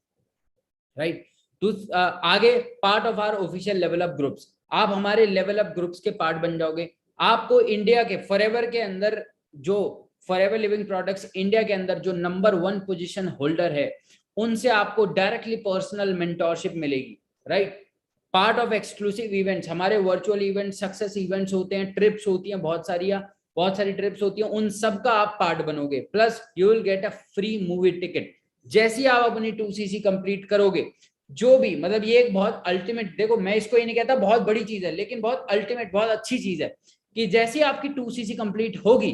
राइट। तो आगे part of our official level up groups, आप हमारे लेवल अप ग्रुप्स के पार्ट बन जाओगे। आपको इंडिया के फॉरएवर के अंदर, जो फॉरएवर लिविंग प्रोडक्ट्स इंडिया के अंदर जो नंबर 1 पोजीशन होल्डर है, उनसे आपको डायरेक्टली पर्सनल मेंटोरशिप मिलेगी, right. Part of exclusive events, हमारे वर्चुअल इवेंट, सक्सेस इवेंट्स होते हैं, ट्रिप्स होती हैं, बहुत सारी ट्रिप्स होती हैं, उन सब का आप पार्ट बनोगे। Plus you will get a free movie ticket जैसी आप अपनी 2cc कंप्लीट करोगे। जो भी, मतलब ये एक बहुत अल्टीमेट, देखो मैं इसको ये नहीं कहता बहुत बड़ी चीज है, लेकिन बहुत अल्टीमेट, बहुत अच्छी चीज है कि जैसी आपकी 2cc कंप्लीट होगी,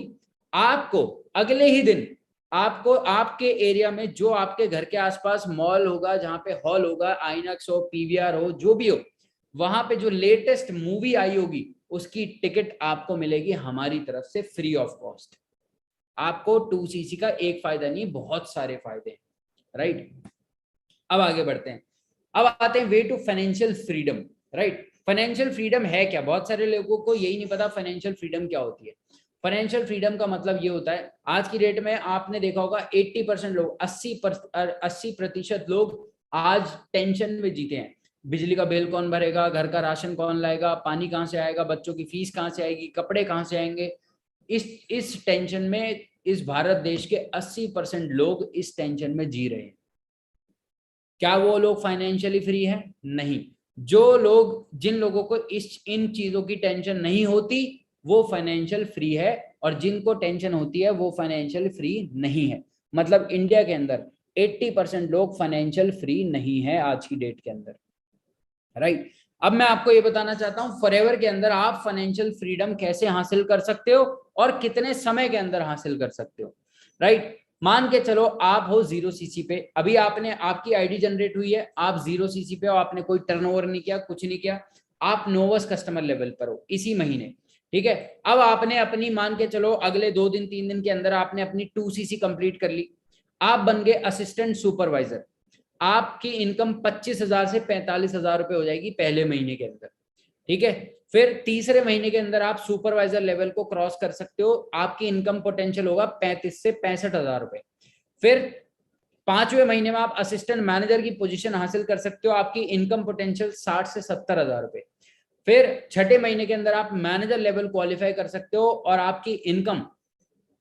आपको अगले ही दिन, आपको आपके एरिया में, जो आपके घर के आसपास मॉल होगा, जहां पे हॉल होगा, आइनॉक्स हो, पीवीआर हो, जो भी हो, वहां पे जो लेटेस्ट मूवी आई होगी, उसकी टिकट आपको मिलेगी हमारी तरफ से फ्री ऑफ कॉस्ट। आपको 2cc का एक फायदा नहीं, बहुत सारे फायदे हैं, राइट। अब आगे बढ़ते हैं, अब आते हैं way to financial freedom, right. Financial freedom है क्या? बहुत सारे लोगों को यही नहीं पता फाइनेंशियल फ्रीडम क्या होती है। फाइनेंशियल फ्रीडम का मतलब ये होता है, आज की डेट में आपने देखा होगा 80% लोग, 80% लोग आज टेंशन में जीते हैं। बिजली का बिल कौन भरेगा, घर का राशन कौन लाएगा, पानी कहाँ से आएगा, बच्चों की फीस कहाँ से आएगी, कपड़े कहाँ से आएंगे, इस टेंशन में इस भारत देश के 80% लोग इस टेंशन में जी रहे हैं। क्या वो लोग फाइनेंशियली फ्री हैं? नहीं। जो लोग, जिन लोगों को इन चीजों की टेंशन नहीं होती, वो फाइनेंशियल फ्री है, और जिनको टेंशन होती है वो फाइनेंशियल फ्री नहीं है। मतलब इंडिया के अंदर 80% लोग फाइनेंशियल फ्री नहीं है आज की डेट के अंदर, राइट। अब मैं आपको ये बताना चाहता हूं फॉरएवर के अंदर आप फाइनेंशियल फ्रीडम कैसे हासिल कर सकते हो और कितने समय के अंदर हासिल कर सकते हो, राइट। मान के चलो आप हो 0cc पे, अभी आपने, आपकी आईडी जनरेट हुई है, आप 0cc पे हो, आपने कोई टर्नओवर नहीं किया, कुछ नहीं किया, आप नोवस कस्टमर लेवल पर हो इसी महीने, ठीक है। अब आपने अपनी, मान के चलो अगले 2-3 दिन के अंदर आपने अपनी 2cc कंप्लीट कर ली, आप बन गए असिस्टेंट सुपरवाइजर। आपकी इनकम 25,000 से 45,000 रुपए हो जाएगी पहले महीने के अंदर, ठीक है। फिर तीसरे महीने के अंदर आप सुपरवाइजर लेवल को क्रॉस कर सकते हो, आपकी इनकम पोटेंशियल होगा 35 से 65,000 रुपए। फिर 5वें महीने में आप असिस्टेंट मैनेजर की पोजीशन हासिल कर सकते हो, आपकी इनकम पोटेंशियल 60 से 70,000 रुपए। फिर 6ठे महीने के अंदर आप मैनेजर लेवल क्वालिफाई कर सकते हो, और आपकी income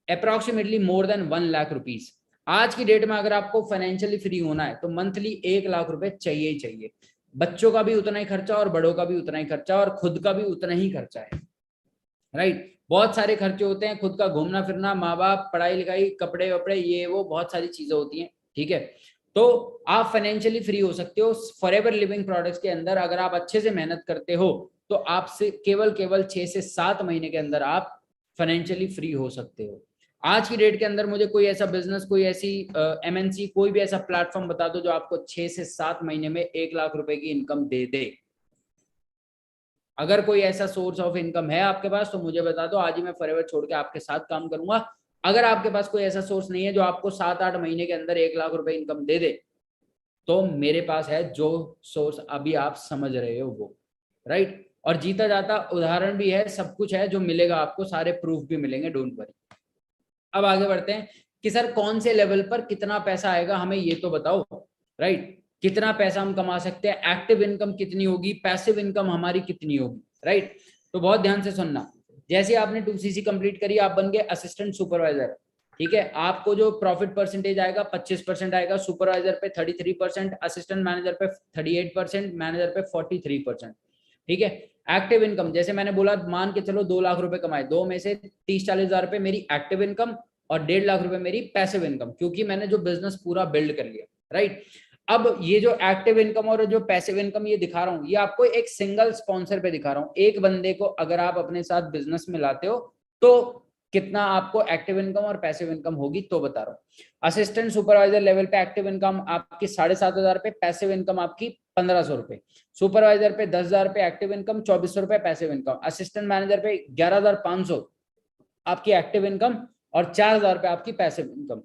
approximately more than 1 lakh rupees. आज की डेट में अगर आपको फाइनेंशियली फ्री होना है तो मंथली 1 लाख रुपए चाहिए ही चाहिए। बच्चों का भी उतना ही खर्चा और बड़ों का भी उतना ही खर्चा और खुद का भी उतना ही खर्चा है, राइट। बहुत सारे खर्चे होते हैं, खुद का घूमना फिरना, माँ बाप, पढ़ाई लिखाई, कपड़े वपड़े, ये वो बहुत सारी चीजें होती हैं, ठीक है। तो आप फाइनेंशियली फ्री हो सकते हो फॉरएवर लिविंग प्रोडक्ट्स के अंदर। अगर आप अच्छे से मेहनत करते हो तो आपसे केवल 6 से 7 महीने के अंदर आप फाइनेंशियली फ्री हो सकते हो। आज की डेट के अंदर मुझे कोई ऐसा बिजनेस, कोई ऐसी एमएनसी, कोई भी ऐसा प्लेटफॉर्म बता दो जो आपको 6 से 7 महीने में 1 लाख रुपए की इनकम दे दे। अगर कोई ऐसा सोर्स ऑफ इनकम है आपके पास तो मुझे बता दो, आज ही मैं फॉरएवर छोड़ के आपके साथ काम करूंगा। अगर आपके पास कोई ऐसा सोर्स नहीं है जो आपको 7-8 महीने के अंदर 1 लाख रुपए इनकम दे दे, तो मेरे पास है जो सोर्स अभी आप समझ रहे हो वो, राइट। और जीता जाता उदाहरण भी है, सब कुछ है जो मिलेगा आपको, सारे प्रूफ भी मिलेंगे, डोंट वरी। अब आगे बढ़ते हैं कि सर कौन से लेवल पर कितना पैसा आएगा, हमें ये तो बताओ, राइट। कितना पैसा हम कमा सकते हैं, एक्टिव इनकम कितनी होगी, पैसिव इनकम हमारी कितनी होगी, राइट। तो बहुत ध्यान से सुनना, जैसे आपने 2cc कंप्लीट करी, आप बन गए असिस्टेंट सुपरवाइजर, ठीक है। आपको जो प्रॉफिट परसेंटेज आएगा 25% आएगा, सुपरवाइजर पे 33%, असिस्टेंट मैनेजर पे 38%, मैनेजर पे 43%, ठीक है। एक्टिव इनकम, जैसे मैंने बोला, मान के चलो 2 लाख रुपए कमाए, 2 में से 30-40 हजार रुपए मेरी एक्टिव इनकम और 1.5 लाख रुपए मेरी पैसिव इनकम, क्योंकि मैंने जो बिजनेस पूरा बिल्ड कर लिया, राइट। अब ये जो एक्टिव इनकम और जो पैसिव इनकम ये दिखा रहा हूँ, ये आपको एक सिंगल स्पॉन्सर पे दिखा रहा हूँ। एक बंदे को अगर आप अपने साथ बिजनेस में लाते हो तो कितना आपको एक्टिव इनकम और पैसिव इनकम होगी, तो बता रहा हूँ। असिस्टेंट सुपरवाइजर लेवल पे एक्टिव इनकम आपकी 7,500 रुपए, पैसिव इनकम आपकी 1,500 रुपए। सुपरवाइजर पे 10,000 रुपए एक्टिव इनकम, 2,400 रुपए पैसिव इनकम। असिस्टेंट मैनेजर पे 11,500 आपकी एक्टिव इनकम और 4,000 रुपए आपकी पैसिव इनकम।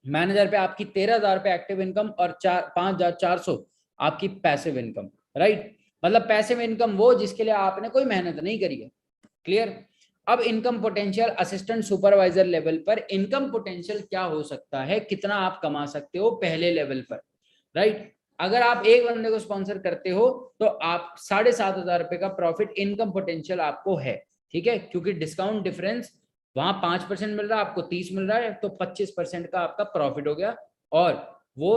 मैनेजर पे आपकी 13,000 रुपए एक्टिव इनकम और 5,400 आपकी पैसिव इनकम, राइट। मतलब पैसिव इनकम वो जिसके लिए आपने कोई मेहनत नहीं करी है। क्लियर। अब income potential assistant supervisor level पर इनकम पोटेंशियल क्या हो सकता है, कितना आप कमा सकते हो पहले लेवल पर, राइट। अगर आप एक बंदे को स्पॉन्सर करते हो तो आप 7,500 रुपए का प्रॉफिट इनकम पोटेंशियल आपको है, ठीक है, क्योंकि डिस्काउंट डिफरेंस वहां 5% मिल रहा है, आपको 30 मिल रहा है, तो 25% का आपका प्रॉफिट हो गया और वो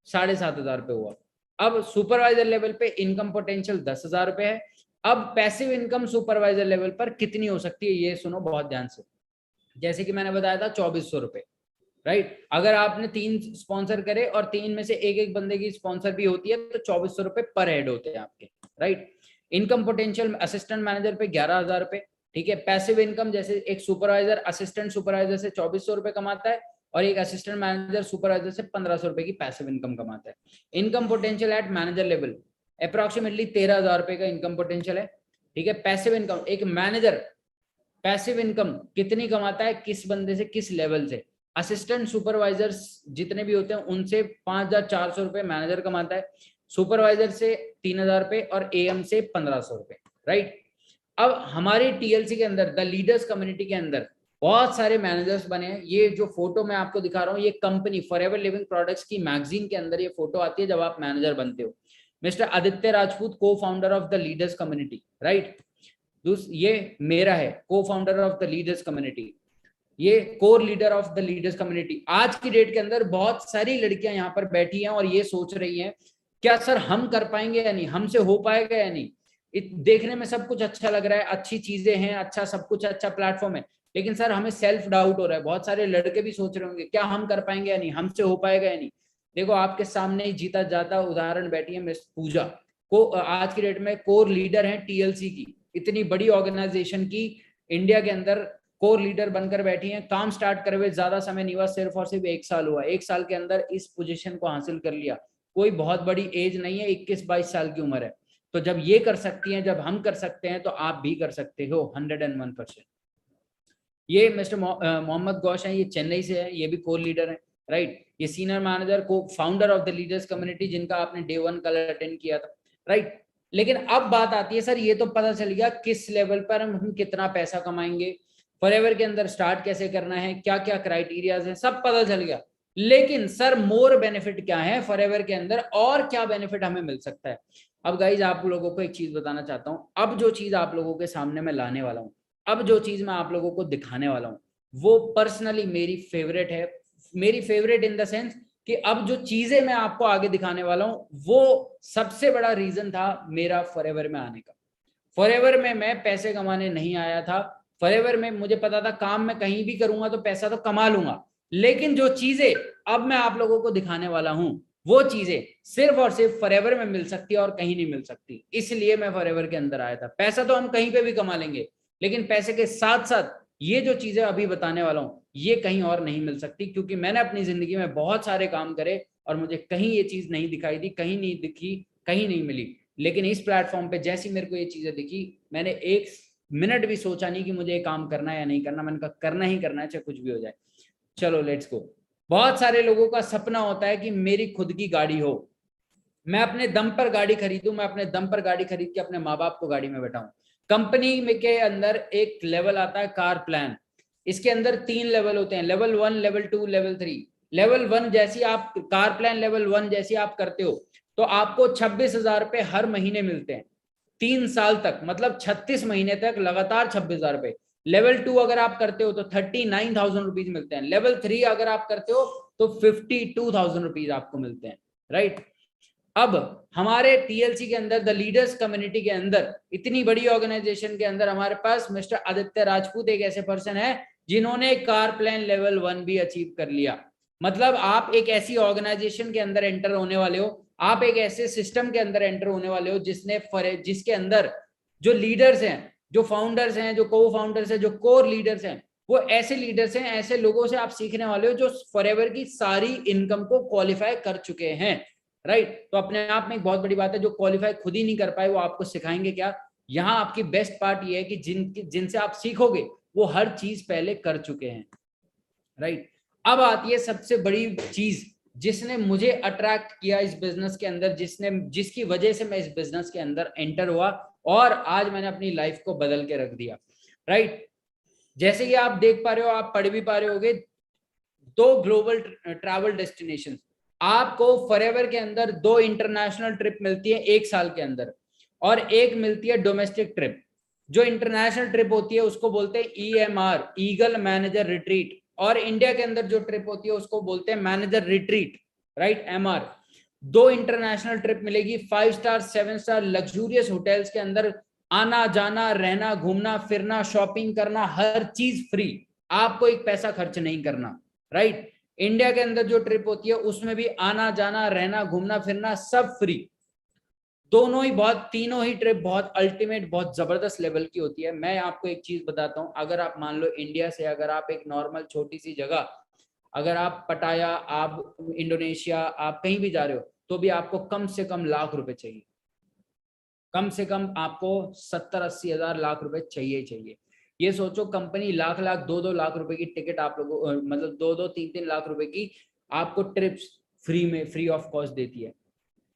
7,500 रुपए हुआ। अब सुपरवाइजर लेवल पे इनकम पोटेंशियल 10,000 रुपए है। अब पैसिव इनकम सुपरवाइजर लेवल पर कितनी हो सकती है, ये सुनो बहुत ध्यान से। जैसे कि मैंने बताया था 2,400 रुपए, राइट। अगर आपने 3 स्पॉन्सर करे और 3 में से एक एक बंदे की स्पॉन्सर भी होती है तो 2,400 रुपए पर हेड होते हैं आपके, right. Income potential assistant manager पे 11,000 रुपए, ठीक है। पैसिव इनकम जैसे एक सुपरवाइजर असिस्टेंट सुपरवाइजर से 2,400 रुपए कमाता है और एक असिस्टेंट मैनेजर सुपरवाइजर से 1,500 रुपए की पैसिव इनकम कमाता है। Income potential at manager level approximately 13,000 रुपए का इनकम पोटेंशियल है, ठीक है। पैसिव इनकम एक मैनेजर पैसिव इनकम कितनी कमाता है, किस बंदे से किस लेवल से, असिस्टेंट सुपरवाइजर्स जितने भी होते हैं उनसे 5,400 रुपए मैनेजर कमाता है, सुपरवाइजर से 3,000 रुपए और एएम से 1,500 रुपए, राइट। अब हमारी टीएलसी के अंदर द लीडर्स कम्युनिटी के अंदर बहुत सारे मैनेजर्स बने हैं। ये जो फोटो मैं आपको दिखा रहा हूँ ये कंपनी फॉरएवर लिविंग प्रोडक्ट्स की मैगजीन के अंदर ये फोटो आती है जब आप मैनेजर बनते हो। Mister Aditya Rajput co founder of the leaders community, right. ये मेरा है co founder of the leaders community, ये core leader of the leaders community. आज की डेट के अंदर बहुत सारी लड़कियां यहाँ पर बैठी हैं और ये सोच रही हैं क्या सर हम कर पाएंगे या नहीं, हमसे हो पाएगा या नहीं। देखने में सब कुछ अच्छा लग रहा है, अच्छी चीजें हैं, अच्छा सब कुछ अच्छा प्लेटफॉर्म है, लेकिन सर हमें सेल्फ डाउट हो रहा है। बहुत सारे लड़के भी सोच रहे होंगे क्या हम कर पाएंगे या नहीं, हमसे हो पाएगा या नहीं। देखो आपके सामने ही जीता जाता उदाहरण बैठी है मिस पूजा को, आज की डेट में कोर लीडर है टीएलसी की, इतनी बड़ी ऑर्गेनाइजेशन की इंडिया के अंदर कोर लीडर बनकर बैठी हैं। काम स्टार्ट करे हुए ज्यादा समय नहीं हुआ, सिर्फ और सिर्फ 1 साल हुआ। 1 साल के अंदर इस पोजीशन को हासिल कर लिया, कोई बहुत बड़ी एज नहीं है, 21-22 साल की उम्र है। तो जब ये कर सकती हैं, जब हम कर सकते हैं तो आप भी कर सकते हो 101%। ये मिस्टर मोहम्मद गौश है, ये चेन्नई से है, ये भी कोर लीडर है, राइट। ये सीनियर मैनेजर को founder of the leaders community जिनका आपने डे 1 कल अटेंड किया था, राइट। लेकिन अब बात आती है सर ये तो पता चल गया किस लेवल पर हम कितना पैसा कमाएंगे, फॉरएवर के अंदर स्टार्ट कैसे करना है, क्या क्या क्राइटेरियाज है, सब पता चल गया। लेकिन सर मोर बेनिफिट क्या है फॉरएवर के अंदर, और क्या बेनिफिट हमें मिल सकता है। अब गाइज आप लोगों को एक चीज बताना चाहता हूं, अब जो चीज आप लोगों के सामने मैं लाने वाला हूं, अब जो चीज मैं आप लोगों को दिखाने वाला हूं वो पर्सनली मेरी फेवरेट है। मेरी फेवरेट इन द सेंस कि अब जो चीजें मैं आपको आगे दिखाने वाला हूं वो सबसे बड़ा रीजन था मेरा फॉरएवर में आने का। फॉरएवर में मैं पैसे कमाने नहीं आया था, फॉरएवर में मुझे पता था काम मैं कहीं भी करूंगा तो पैसा तो कमा लूंगा, लेकिन जो चीजें अब मैं आप लोगों को दिखाने वाला हूं वो चीजें सिर्फ और सिर्फ फॉरएवर में मिल सकती है और कहीं नहीं मिल सकती। इसलिए मैं फॉरएवर के अंदर आया था। पैसा तो हम कहीं पे भी कमा लेंगे, लेकिन पैसे के साथ साथ ये जो चीजें अभी बताने वाला हूं ये कहीं और नहीं मिल सकती, क्योंकि मैंने अपनी जिंदगी में बहुत सारे काम करे और मुझे कहीं ये चीज नहीं दिखाई दी, कहीं नहीं दिखी, कहीं नहीं मिली। लेकिन इस प्लेटफॉर्म पे जैसी मेरे को ये चीजें दिखी, मैंने 1 मिनट भी सोचा नहीं कि मुझे ये काम करना है या नहीं करना, मैंने कहा करना ही करना है चाहे कुछ भी हो जाए। चलो लेट्स गो। बहुत सारे लोगों का सपना होता है कि मेरी खुद की गाड़ी हो, मैं अपने दम पर गाड़ी खरीदूं, मैं अपने दम पर गाड़ी खरीद के अपने माँ बाप को गाड़ी में बैठाऊं। कंपनी में के अंदर एक लेवल आता है कार प्लान, इसके अंदर 3 लेवल होते हैं, लेवल 1, लेवल 2, लेवल 3। लेवल 1 जैसी आप कार प्लान लेवल 1 जैसी आप करते हो तो आपको 26,000 रुपए हर महीने मिलते हैं 3 साल तक, मतलब 36 महीने तक लगातार 26,000 रुपए। लेवल 2 अगर आप करते हो तो 39,000 रुपीज मिलते हैं। लेवल 3 अगर आप करते हो तो 52,000 रुपीज आपको मिलते हैं, राइट। अब हमारे टीएलसी के अंदर, द लीडर्स कम्युनिटी के अंदर, इतनी बड़ी ऑर्गेनाइजेशन के अंदर हमारे पास मिस्टर आदित्य राजपूत एक ऐसे पर्सन है जिन्होंने कार प्लान लेवल 1 भी अचीव कर लिया। मतलब आप एक ऐसी ऑर्गेनाइजेशन के अंदर एंटर होने वाले हो, आप एक ऐसे सिस्टम के अंदर एंटर होने वाले हो जिसके अंदर जो लीडर्स हैं, जो फाउंडर्स हैं, जो को फाउंडर्स हैं, जो कोर लीडर्स हैं, वो ऐसे लीडर्स हैं, ऐसे लोगों से आप सीखने वाले हो जो फॉरएवर की सारी इनकम को क्वालिफाई कर चुके हैं, राइट। तो अपने आप में एक बहुत बड़ी बात है, जो क्वालिफाई खुद ही नहीं कर पाए वो आपको सिखाएंगे क्या। यहाँ आपकी बेस्ट पार्ट ये है कि जिनसे आप सीखोगे वो हर चीज पहले कर चुके हैं, राइट। अब आती है सबसे बड़ी चीज जिसने मुझे अट्रैक्ट किया इस बिजनेस के अंदर, जिसकी वजह से मैं इस बिजनेस के अंदर एंटर हुआ और आज मैंने अपनी लाइफ को बदल के रख दिया, राइट। जैसे कि आप देख पा रहे हो, आप पढ़ भी पा रहे होगे, 2 ग्लोबल ट्रैवल डेस्टिनेशन आपको फॉरएवर के अंदर, 2 इंटरनेशनल ट्रिप मिलती है 1 साल के अंदर और एक मिलती है डोमेस्टिक ट्रिप। जो इंटरनेशनल ट्रिप होती है उसको बोलते हैं EMR, ईगल मैनेजर रिट्रीट, और इंडिया के अंदर जो ट्रिप होती है उसको बोलते हैं manager retreat, right, MR। 2 international trip मिलेगी, 5 स्टार 7 स्टार लग्जूरियस होटल्स के अंदर, आना जाना रहना घूमना फिरना शॉपिंग करना हर चीज फ्री, आपको एक पैसा खर्च नहीं करना, राइट। इंडिया के अंदर जो ट्रिप होती है उसमें भी आना जाना रहना घूमना फिरना सब फ्री। दोनों ही तीनों ही ट्रिप बहुत अल्टीमेट, बहुत जबरदस्त लेवल की होती है। मैं आपको एक चीज बताता हूं, अगर आप मान लो इंडिया से अगर आप एक नॉर्मल छोटी सी जगह, अगर आप पटाया, आप इंडोनेशिया, आप कहीं भी जा रहे हो तो भी आपको कम से कम लाख रुपए चाहिए, कम से कम आपको 70-80 हजार लाख रुपए चाहिए चाहिए। ये सोचो कंपनी लाख लाख 2-2 लाख रुपए की टिकट आप लोगों, मतलब 2-2 3-3 लाख रुपए की आपको ट्रिप्स फ्री में, फ्री ऑफ कॉस्ट देती है,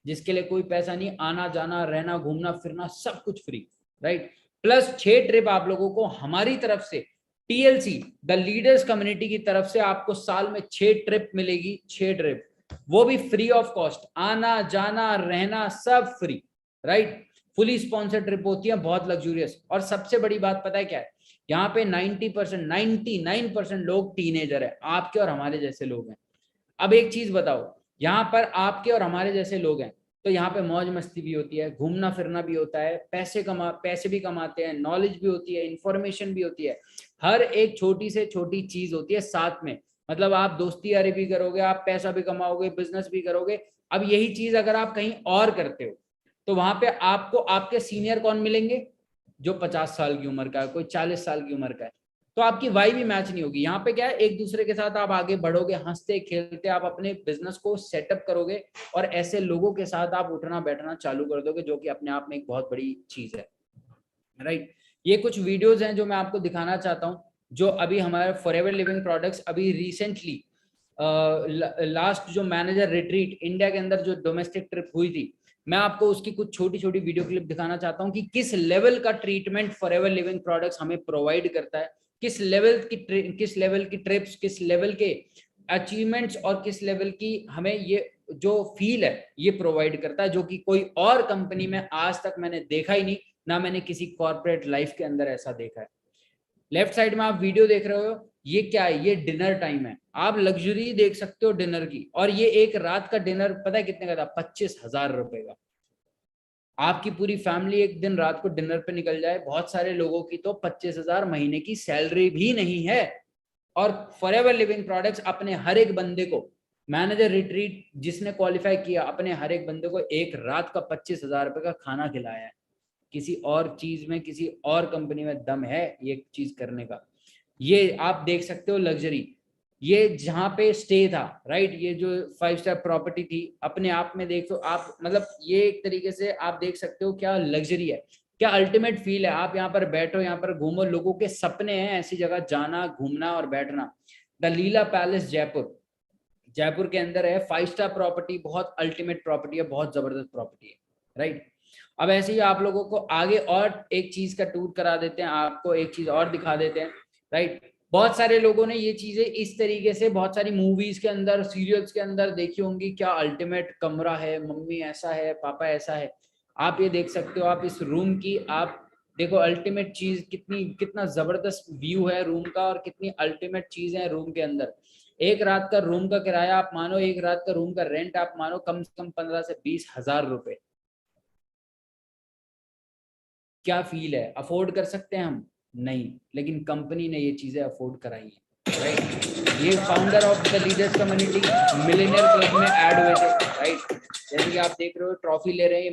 जिसके लिए कोई पैसा नहीं, आना जाना रहना घूमना फिरना सब कुछ फ्री, राइट। प्लस 6 ट्रिप आप लोगों को हमारी तरफ से, टीएलसी द लीडर्स कम्युनिटी की तरफ से आपको साल में 6 ट्रिप मिलेगी, 6 ट्रिप, वो भी फ्री ऑफ कॉस्ट, आना जाना रहना सब free, right. Fully sponsored trip होती है, बहुत लग्जूरियस। और सबसे बड़ी बात पता है क्या है, यहाँ पे 90%, 99% लोग टीनेजर है, आपके और हमारे जैसे लोग हैं। अब एक चीज बताओ, यहाँ पर आपके और हमारे जैसे लोग हैं तो यहाँ पे मौज मस्ती भी होती है, घूमना फिरना भी होता है, पैसे भी कमाते हैं, नॉलेज भी होती है, इंफॉर्मेशन भी होती है, हर एक छोटी से छोटी चीज होती है साथ में। मतलब आप दोस्ती यारी भी करोगे, आप पैसा भी कमाओगे, बिजनेस भी करोगे। अब यही चीज अगर आप कहीं और करते हो तो वहां पे आपको आपके सीनियर कौन मिलेंगे, जो 50 साल की उम्र का है, कोई 40 साल की उम्र का है, तो आपकी वाई भी मैच नहीं होगी। यहाँ पे क्या है, एक दूसरे के साथ आप आगे बढ़ोगे, हंसते खेलते आप अपने बिजनेस को सेटअप करोगे और ऐसे लोगों के साथ आप उठना बैठना चालू कर दोगे, जो कि अपने आप में एक बहुत बड़ी चीज है, राइट। ये कुछ वीडियोज हैं जो मैं आपको दिखाना चाहता हूँ, जो अभी हमारे फॉरएवर लिविंग प्रोडक्ट्स अभी रिसेंटली लास्ट जो मैनेजर रिट्रीट इंडिया के अंदर जो डोमेस्टिक ट्रिप हुई थी, मैं आपको उसकी कुछ छोटी छोटी वीडियो क्लिप दिखाना चाहता हूँ कि किस लेवल का ट्रीटमेंट फॉरएवर लिविंग प्रोडक्ट्स हमें प्रोवाइड करता है, किस लेवल की ट्रिप्स, किस लेवल के अचीवमेंट्स और किस लेवल की हमें ये जो फील है ये प्रोवाइड करता है, जो कि कोई और कंपनी में आज तक मैंने देखा ही नहीं, ना मैंने किसी कॉर्पोरेट लाइफ के अंदर ऐसा देखा है। लेफ्ट साइड में आप वीडियो देख रहे हो, ये क्या है, ये डिनर टाइम है, आप लग्जरी देख सकते हो डिनर की। और ये एक रात का डिनर पता है कितने का था, 25,000 रुपए का। आपकी पूरी फैमिली एक दिन रात को डिनर पे निकल जाए, बहुत सारे लोगों की तो 25,000 महीने की सैलरी भी नहीं है। और फॉरएवर लिविंग प्रोडक्ट्स अपने हर एक बंदे को, मैनेजर रिट्रीट जिसने क्वालिफाई किया, अपने हर एक बंदे को एक रात का 25,000 रुपए का खाना खिलाया है। किसी और चीज में, किसी और कंपनी में दम है ये चीज करने का। ये आप देख सकते हो लग्जरी, ये जहाँ पे स्टे था, राइट, ये जो 5 स्टार प्रॉपर्टी थी, अपने आप में देखो आप, मतलब ये एक तरीके से आप देख सकते हो क्या लग्जरी है, क्या अल्टीमेट फील है। आप यहाँ पर बैठो, यहाँ पर घूमो, लोगों के सपने हैं ऐसी जगह जाना, घूमना और बैठना। The Leela palace Jaipur, Jaipur के अंदर है, 5 स्टार प्रॉपर्टी, बहुत अल्टीमेट प्रॉपर्टी है, बहुत जबरदस्त प्रॉपर्टी है, राइट। अब ऐसे ही आप लोगों को आगे और एक चीज का टूर करा देते हैं, आपको एक चीज और दिखा देते हैं, राइट। बहुत सारे लोगों ने ये चीजें इस तरीके से बहुत सारी मूवीज के अंदर, सीरियल्स के अंदर देखी होंगी, क्या अल्टीमेट कमरा है, मम्मी ऐसा है, पापा ऐसा है। आप ये देख सकते हो, आप इस रूम की आप देखो अल्टीमेट चीज, कितना जबरदस्त व्यू है रूम का और कितनी अल्टीमेट चीज है रूम के अंदर। एक रात का रूम का किराया आप मानो, एक रात का रूम का रेंट आप मानो कम से कम 15 से 20 हजार रुपए। क्या फील है? अफोर्ड कर सकते हैं हम? नहीं, लेकिन कंपनी ने ये चीजें अफोर्ड कराई है, राइट। ये founder of the leaders community millionaire club में ऐड हुए थे, राइट। जैसे कि आप देख रहे हो ट्रॉफी ले रहे हैं,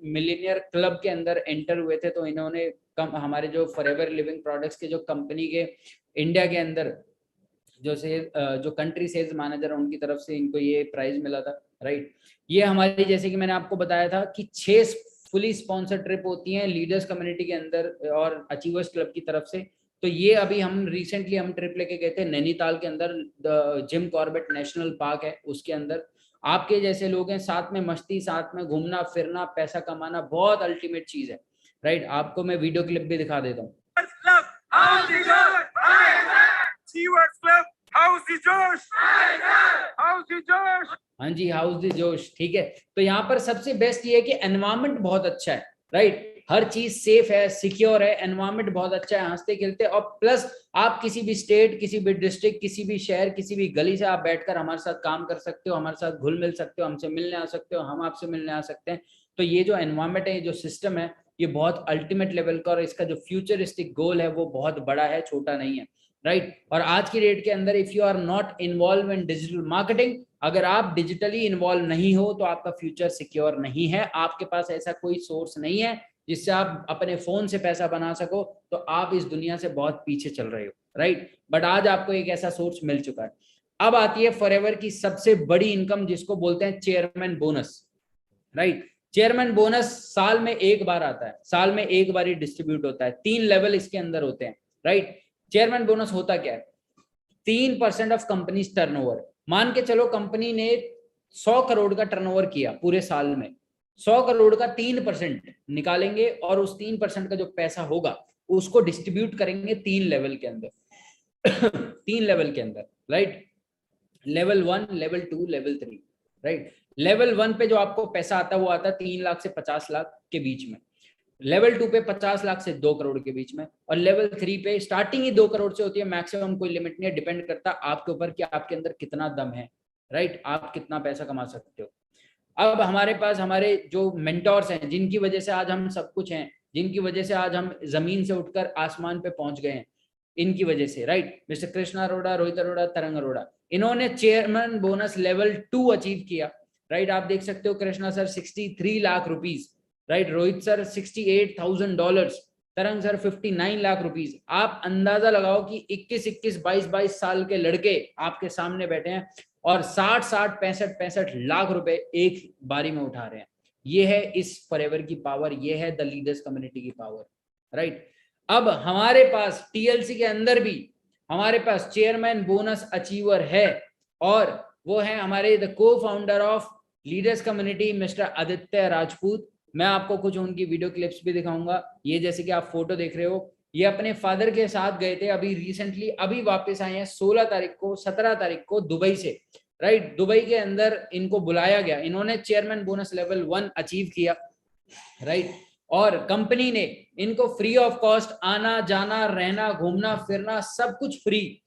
मिलियनियर क्लब के अंदर एंटर हुए थे, तो इन्होंने हमारे जो फॉरएवर लिविंग प्रोडक्ट्स के जो कंपनी के इंडिया के अंदर जो कंट्री सेल्स मैनेजर है उनकी तरफ से इनको ये प्राइज मिला था, राइट। ये हमारी, जैसे कि मैंने आपको बताया था कि 6 फुली स्पॉन्सर्ड ट्रिप होती हैं लीडर्स कम्युनिटी के अंदर और अचीवर्स क्लब की तरफ से। तो ये अभी हम रिसेंटली हम ट्रिप लेके गए थे नैनीताल के अंदर, जिम कॉर्बेट नेशनल पार्क है उसके अंदर। आपके जैसे लोग हैं, साथ में मस्ती, साथ में घूमना फिरना, पैसा कमाना, बहुत अल्टीमेट चीज है, राइट। आपको मैं वीडियो क्लिप भी दिखा देता हूँ। हाँ जी, हाउस द जोश, ठीक है। तो यहाँ पर सबसे बेस्ट ये है कि एनवायरनमेंट बहुत अच्छा है, राइट। हर चीज सेफ है, सिक्योर है, एनवायरनमेंट बहुत अच्छा है, हंसते खेलते, और प्लस आप किसी भी स्टेट, किसी भी डिस्ट्रिक्ट, किसी भी शहर, किसी भी गली से आप बैठकर हमारे साथ काम कर सकते हो, हमारे साथ घुल मिल सकते हो, हमसे मिलने आ सकते हो, हम आपसे मिलने आ सकते हैं। तो ये जो एनवायरनमेंट है, ये जो सिस्टम है, ये बहुत अल्टीमेट लेवल का, और इसका जो फ्यूचरिस्टिक गोल है वो बहुत बड़ा है, छोटा नहीं है, राइट। और आज की डेट के अंदर if you are not involve in digital marketing, अगर आप डिजिटली इन्वॉल्व नहीं हो तो आपका फ्यूचर सिक्योर नहीं है। आपके पास ऐसा कोई सोर्स नहीं है जिससे आप अपने फोन से पैसा बना सको, तो आप इस दुनिया से बहुत पीछे चल रहे हो, राइट। बट आज आपको एक ऐसा सोर्स मिल चुका है। अब आती है फॉरएवर की सबसे बड़ी इनकम, जिसको बोलते हैं chairman bonus, right. Chairman bonus साल में एक बार आता है, साल में एक बार ही डिस्ट्रीब्यूट होता है। 3 लेवल इसके अंदर होते हैं, राइट। चेयरमैन बोनस होता क्या है? 3% ऑफ कंपनी टर्नओवर। मान के चलो कंपनी ने 100 करोड़ का टर्नओवर किया पूरे साल में, 100 करोड़ का 3% निकालेंगे और उस 3% का जो पैसा होगा उसको डिस्ट्रीब्यूट करेंगे 3 लेवल के अंदर 3 लेवल के अंदर, right. Level 1, level 2, level 3, right. Level 1 पे जो आपको पैसा आता है वो आता है 3 लाख से 50 लाख के बीच में। लेवल 2 पे 50 लाख से 2 करोड़ के बीच में, और लेवल 3 पे स्टार्टिंग ही 2 करोड़ से होती है, मैक्सिमम कोई लिमिट नहीं है, डिपेंड करता आपके ऊपर कि आपके अंदर कितना दम है, राइट। आप कितना पैसा कमा सकते हो। अब हमारे पास हमारे जो मेंटोर्स हैं, जिनकी वजह से आज हम सब कुछ हैं, जिनकी वजह से आज हम जमीन से उठकर आसमान पे पहुंच गए हैं, इनकी वजह से, राइट। मिस्टर कृष्णा अरोड़ा, रोहित अरोड़ा, तरंग अरोड़ा, इन्होंने चेयरमैन बोनस लेवल 2 अचीव किया, राइट। आप देख सकते हो Krishna sir 63 lakh rupees, right. Rohit sir $68,000, तरंग सर 59 लाख रुपीज। आप अंदाजा लगाओ कि 21 22 साल के लड़के आपके सामने बैठे हैं और 60 65 लाख रुपए एक बारी में उठा रहे हैं। ये है इस फॉरएवर की पावर, ये है द लीडर्स कम्युनिटी की पावर, राइट। अब हमारे पास टीएलसी के अंदर भी हमारे पास चेयरमैन बोनस अचीवर है, और वो है हमारे द को founder of leaders community mister Aditya Rajput. मैं आपको कुछ उनकी वीडियो क्लिप्स भी दिखाऊंगा। ये जैसे कि आप फोटो देख रहे हो, ये अपने फादर के साथ गए थे अभी रिसेंटली, अभी वापस आए हैं 16 तारीख को, 17 तारीख को दुबई से, राइट। दुबई के अंदर इनको बुलाया गया, इन्होंने चेयरमैन बोनस लेवल 1 अचीव किया, राइट। और कंपनी ने इनको फ्री ऑफ कॉस्ट आना जाना रहना घूमना फिरना सब कुछ फ्री,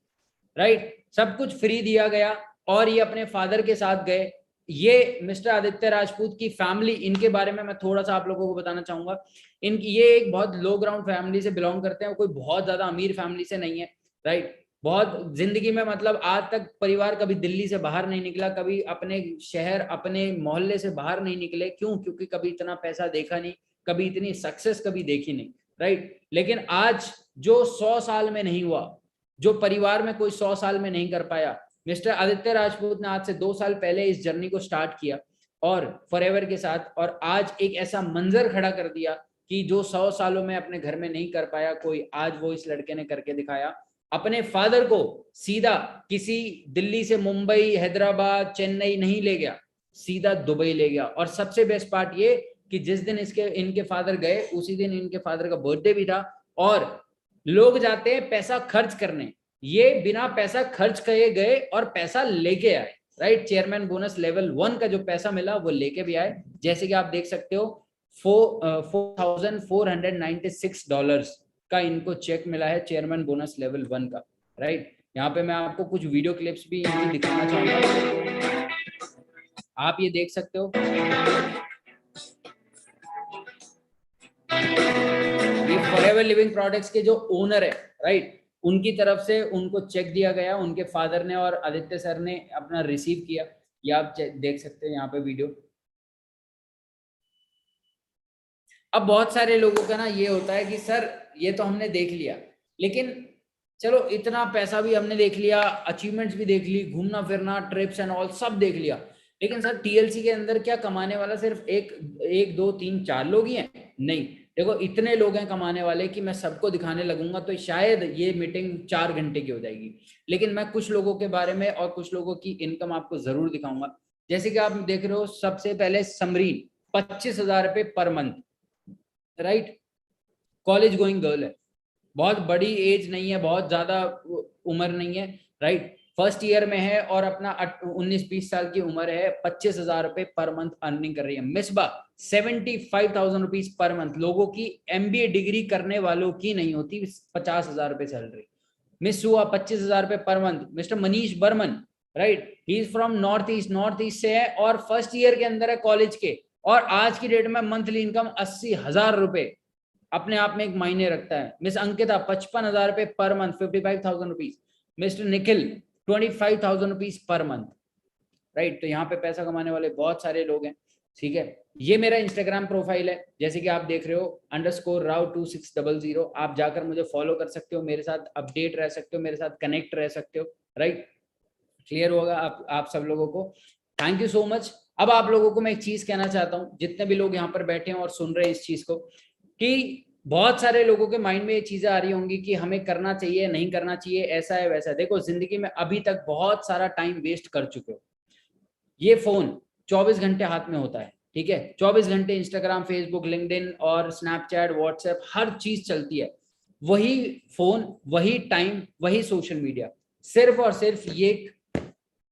राइट, सब कुछ फ्री दिया गया। और ये अपने फादर के साथ गए। ये मिस्टर आदित्य राजपूत की फैमिली, इनके बारे में मैं थोड़ा सा आप लोगों को बताना चाहूंगा। इनकी ये एक बहुत लो ग्राउंड फैमिली से बिलोंग करते हैं, कोई बहुत ज्यादा अमीर फैमिली से नहीं है, राइट। बहुत जिंदगी में मतलब आज तक परिवार कभी दिल्ली से बाहर नहीं निकला, कभी अपने शहर अपने मोहल्ले से बाहर नहीं निकले। क्यों? क्योंकि कभी इतना पैसा देखा नहीं, कभी इतनी सक्सेस कभी देखी नहीं, राइट। लेकिन आज जो 100 साल में नहीं हुआ, जो परिवार में कोई 100 साल में नहीं कर पाया, मिस्टर आदित्य राजपूत ने आज से 2 साल पहले इस जर्नी को स्टार्ट किया और फॉरएवर के साथ, और आज एक ऐसा मंजर खड़ा कर दिया कि जो 100 सालों में अपने घर में नहीं कर पाया कोई, आज वो इस लड़के ने करके दिखाया। अपने फादर को सीधा किसी दिल्ली से मुंबई हैदराबाद चेन्नई नहीं ले गया, सीधा दुबई ले गया। और सबसे बेस्ट पार्ट ये कि जिस दिन इनके फादर गए उसी दिन इनके फादर का बर्थडे भी था। और लोग जाते हैं पैसा खर्च करने, ये बिना पैसा खर्च किए गए और पैसा लेके आए, राइट। चेयरमैन बोनस लेवल 1 का जो पैसा मिला वो लेके भी आए। जैसे कि आप देख सकते हो $4,496 का इनको चेक मिला है चेयरमैन बोनस लेवल 1 का, राइट। यहाँ पे मैं आपको कुछ वीडियो क्लिप्स भी इनकी दिखाना चाहूंगा, आप ये देख सकते हो। ये फॉरएवर लिविंग प्रोडक्ट्स के जो ओनर है, राइट, उनकी तरफ से उनको चेक दिया गया, उनके फादर ने और आदित्य सर ने अपना रिसीव किया। ये आप देख सकते हैं यहाँ पे वीडियो। अब बहुत सारे लोगों का ना ये होता है कि सर ये तो हमने देख लिया, लेकिन चलो इतना पैसा भी हमने देख लिया, अचीवमेंट्स भी देख ली, घूमना फिरना, ट्रिप्स एंड ऑल सब देख लिया, लेकिन सर टीएलसी के अंदर क्या कमाने वाला सिर्फ एक दो तीन चार लोग ही हैं? नहीं, देखो इतने लोग हैं कमाने वाले कि मैं सबको दिखाने लगूंगा तो शायद ये मीटिंग 4 घंटे की हो जाएगी। लेकिन मैं कुछ लोगों के बारे में और कुछ लोगों की इनकम आपको जरूर दिखाऊंगा। जैसे कि आप देख रहे हो, सबसे पहले समरीन 25,000 रुपये per month, right, college going girl है, बहुत बड़ी एज नहीं है, बहुत ज्यादा उम्र नहीं है, राइट, फर्स्ट ईयर में है और अपना 19-20 साल की उम्र है, 25,000 रुपए पर मंथ अर्निंग कर रही है। मिसबा 75,000 रुपीज पर मंथ, लोगों की एमबीए डिग्री करने वालों की नहीं होती 50,000 रुपए सैलरी। मिस हुआ 25,000 रुपए per month, mister Manish Barman, right, he is from north east से है और फर्स्ट ईयर के अंदर है कॉलेज के, और आज की डेट में मंथली इनकम 80,000 रुपए अपने आप में एक मायने रखता है। मिस अंकिता 55,000 रुपए per month, 55,000 rupees. Mister Nikhil 25,000 rupees per month, right. तो यहाँ पे पैसा कमाने वाले बहुत सारे लोग हैं, ठीक है। ये मेरा इंस्टाग्राम प्रोफाइल है, जैसे कि आप देख रहे हो _Rao2600, आप जाकर मुझे फॉलो कर सकते हो, मेरे साथ अपडेट रह सकते हो, मेरे साथ कनेक्ट रह सकते हो, राइट। क्लियर होगा आप सब लोगों को। Thank you so much. अब आप लोगों को मैं एक चीज कहना चाहता हूँ, जितने भी लोग यहाँ पर बैठे हैं और सुन रहे हैं इस चीज को, कि बहुत सारे लोगों के माइंड में ये चीजें आ रही होंगी कि हमें करना चाहिए नहीं करना चाहिए, ऐसा है वैसा है। देखो जिंदगी में अभी तक बहुत सारा टाइम वेस्ट कर चुके हो। ये फोन 24 घंटे हाथ में होता है, ठीक है, 24 घंटे इंस्टाग्राम, फेसबुक, लिंक्डइन और स्नैपचैट, व्हाट्सएप, हर चीज चलती है। वही फोन, वही टाइम, वही सोशल मीडिया, सिर्फ और सिर्फ ये,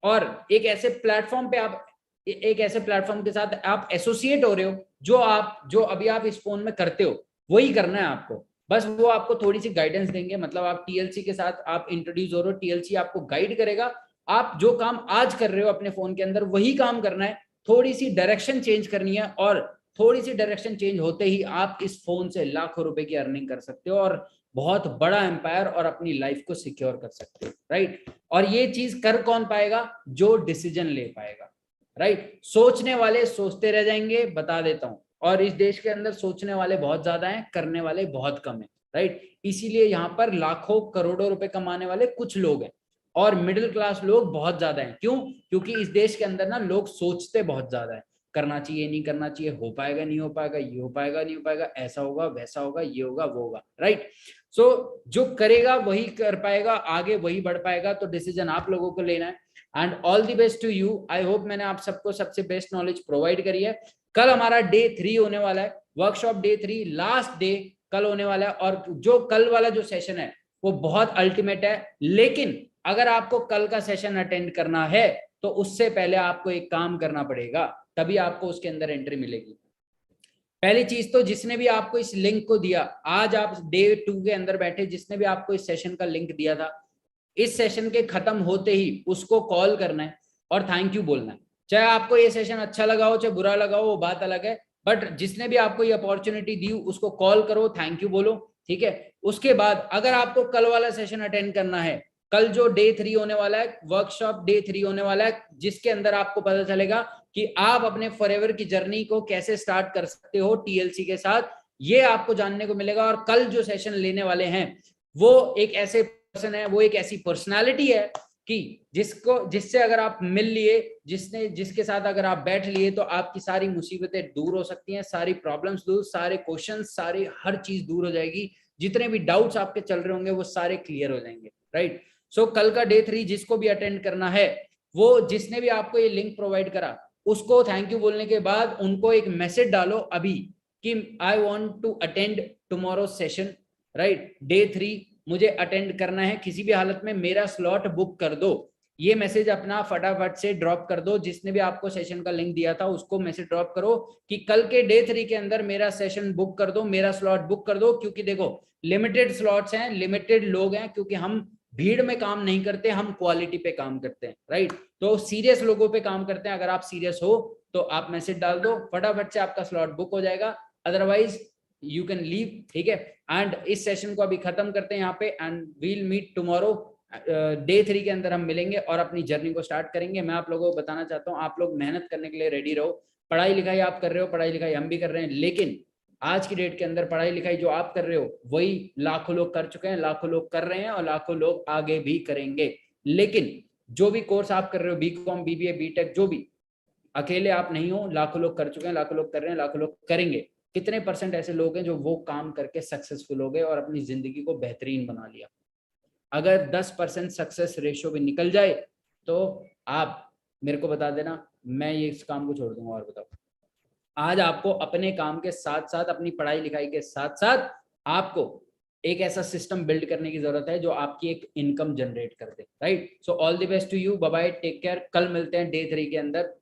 और एक ऐसे प्लेटफॉर्म पे आप, एक ऐसे प्लेटफॉर्म के साथ आप एसोसिएट हो रहे हो, जो अभी आप इस फोन में करते हो वही करना है आपको। बस वो आपको थोड़ी सी गाइडेंस देंगे, मतलब आप टीएलसी के साथ आप इंट्रोड्यूस हो रहे हो, टीएलसी आपको गाइड करेगा, आप जो काम आज कर रहे हो अपने फोन के अंदर वही काम करना है, थोड़ी सी डायरेक्शन चेंज करनी है, और थोड़ी सी डायरेक्शन चेंज होते ही आप इस फोन से लाखों रुपए की अर्निंग कर सकते हो और बहुत बड़ा एम्पायर और अपनी लाइफ को सिक्योर कर सकते हो, राइट। और ये चीज कर कौन पाएगा? जो डिसीजन ले पाएगा, राइट। सोचने वाले सोचते रह जाएंगे, बता देता हूं, और इस देश के अंदर सोचने वाले बहुत ज्यादा हैं, करने वाले बहुत कम है, राइट। इसीलिए यहाँ पर लाखों करोड़ों रुपए कमाने वाले कुछ लोग हैं और मिडिल क्लास लोग बहुत ज्यादा हैं। क्यों? क्योंकि इस देश के अंदर ना लोग सोचते बहुत ज्यादा है, करना चाहिए नहीं करना चाहिए, हो पाएगा नहीं हो पाएगा, ये हो पाएगा नहीं हो पाएगा, ऐसा होगा वैसा होगा, ये होगा वो होगा, राइट। सो जो करेगा वही कर पाएगा, आगे वही बढ़ पाएगा। तो डिसीजन आप लोगों को लेना है। And all the best to you. I hope मैंने आप सबको सबसे बेस्ट नॉलेज प्रोवाइड करी है। कल हमारा डे 3 होने वाला है, वर्कशॉप डे 3, लास्ट डे कल होने वाला है, और जो कल वाला जो सेशन है वो बहुत अल्टीमेट है। लेकिन अगर आपको कल का सेशन अटेंड करना है तो उससे पहले आपको एक काम करना पड़ेगा, तभी आपको उसके अंदर एंट्री मिलेगी। पहली चीज तो, जिसने भी आपको इस लिंक को दिया, आज आप डे 2 के अंदर बैठे, जिसने भी आपको इस सेशन का लिंक दिया था, इस सेशन के खत्म होते ही उसको कॉल करना है और थैंक यू बोलना है। चाहे आपको ये सेशन अच्छा लगा हो चाहे बुरा लगा हो, वो बात अलग है, बट जिसने भी आपको ये अपॉर्चुनिटी दी उसको कॉल करो, थैंक यू बोलो, ठीक है। उसके बाद अगर आपको कल वाला सेशन अटेंड करना है, कल जो डे 3 होने वाला है, वर्कशॉप डे 3 होने वाला है, जिसके अंदर आपको पता चलेगा कि आप अपने फॉरएवर की जर्नी को कैसे स्टार्ट कर सकते हो टीएलसी के साथ, ये आपको जानने को मिलेगा। और कल जो सेशन लेने वाले हैं वो एक ऐसे पर्सन है, वो एक ऐसी पर्सनालिटी है कि जिससे अगर आप मिल लिए, जिसके साथ अगर आप बैठ लिए, तो आपकी सारी मुसीबतें दूर हो सकती हैं, सारी प्रॉब्लम्स दूर, सारे क्वेश्चंस, सारी हर चीज दूर हो जाएगी, जितने भी डाउट्स आपके चल रहे होंगे वो सारे क्लियर हो जाएंगे, राइट। सो कल का डे 3 जिसको भी अटेंड करना है, वो जिसने भी आपको ये लिंक प्रोवाइड करा, उसको थैंक यू बोलने के बाद उनको एक मैसेज डालो अभी कि I want to attend tomorrow session, right, day 3 मुझे अटेंड करना है, किसी भी हालत में मेरा स्लॉट बुक कर दो। ये मैसेज अपना फटाफट से ड्रॉप कर दो, जिसने भी आपको सेशन का लिंक दिया था उसको मैसेज ड्रॉप करो कि कल के डे 3 के अंदर मेरा सेशन बुक कर दो, मेरा स्लॉट बुक कर दो। क्योंकि देखो लिमिटेड स्लॉट्स हैं, लिमिटेड लोग हैं, क्योंकि हम भीड़ में काम नहीं करते, हम क्वालिटी पे काम करते हैं, राइट। तो सीरियस लोगों पे काम करते हैं। अगर आप सीरियस हो तो आप मैसेज डाल दो, फटाफट से आपका स्लॉट बुक हो जाएगा, अदरवाइज यू कैन लीव, ठीक है। एंड इस सेशन को अभी खत्म करते हैं यहाँ पे, and we'll meet tomorrow. Day 3 के अंदर हम मिलेंगे और अपनी जर्नी को स्टार्ट करेंगे। मैं आप लोगों को बताना चाहता हूँ, आप लोग मेहनत करने के लिए रेडी रहो। पढ़ाई लिखाई आप कर रहे हो, पढ़ाई लिखाई हम भी कर रहे हैं, लेकिन आज की डेट के अंदर पढ़ाई लिखाई जो आप कर रहे हो वही लाखों लोग कर चुके हैं, लाखों लोग कर रहे हैं और लाखों लोग आगे भी करेंगे। लेकिन जो भी कोर्स आप कर रहे हो, बीकॉम, बीबीए, बीटेक, जो भी, अकेले आप नहीं हो, लाखों लोग कर चुके हैं, लाखों लोग कर रहे हैं, लाखों लोग करेंगे। कितने परसेंट ऐसे लोग हैं जो वो काम करके सक्सेसफुल हो गए और अपनी जिंदगी को बेहतरीन बना लिया? अगर 10% सक्सेस रेशियो भी निकल जाए तो आप मेरे को बता देना, मैं ये इस काम को छोड़ दूंगा। और बताओ, आज आपको अपने काम के साथ साथ, अपनी पढ़ाई लिखाई के साथ साथ, आपको एक ऐसा सिस्टम बिल्ड करने की जरूरत है जो आपकी एक इनकम जनरेट कर दे, right. So all the best to you, bye bye, take care. कल मिलते हैं डे 3 के अंदर।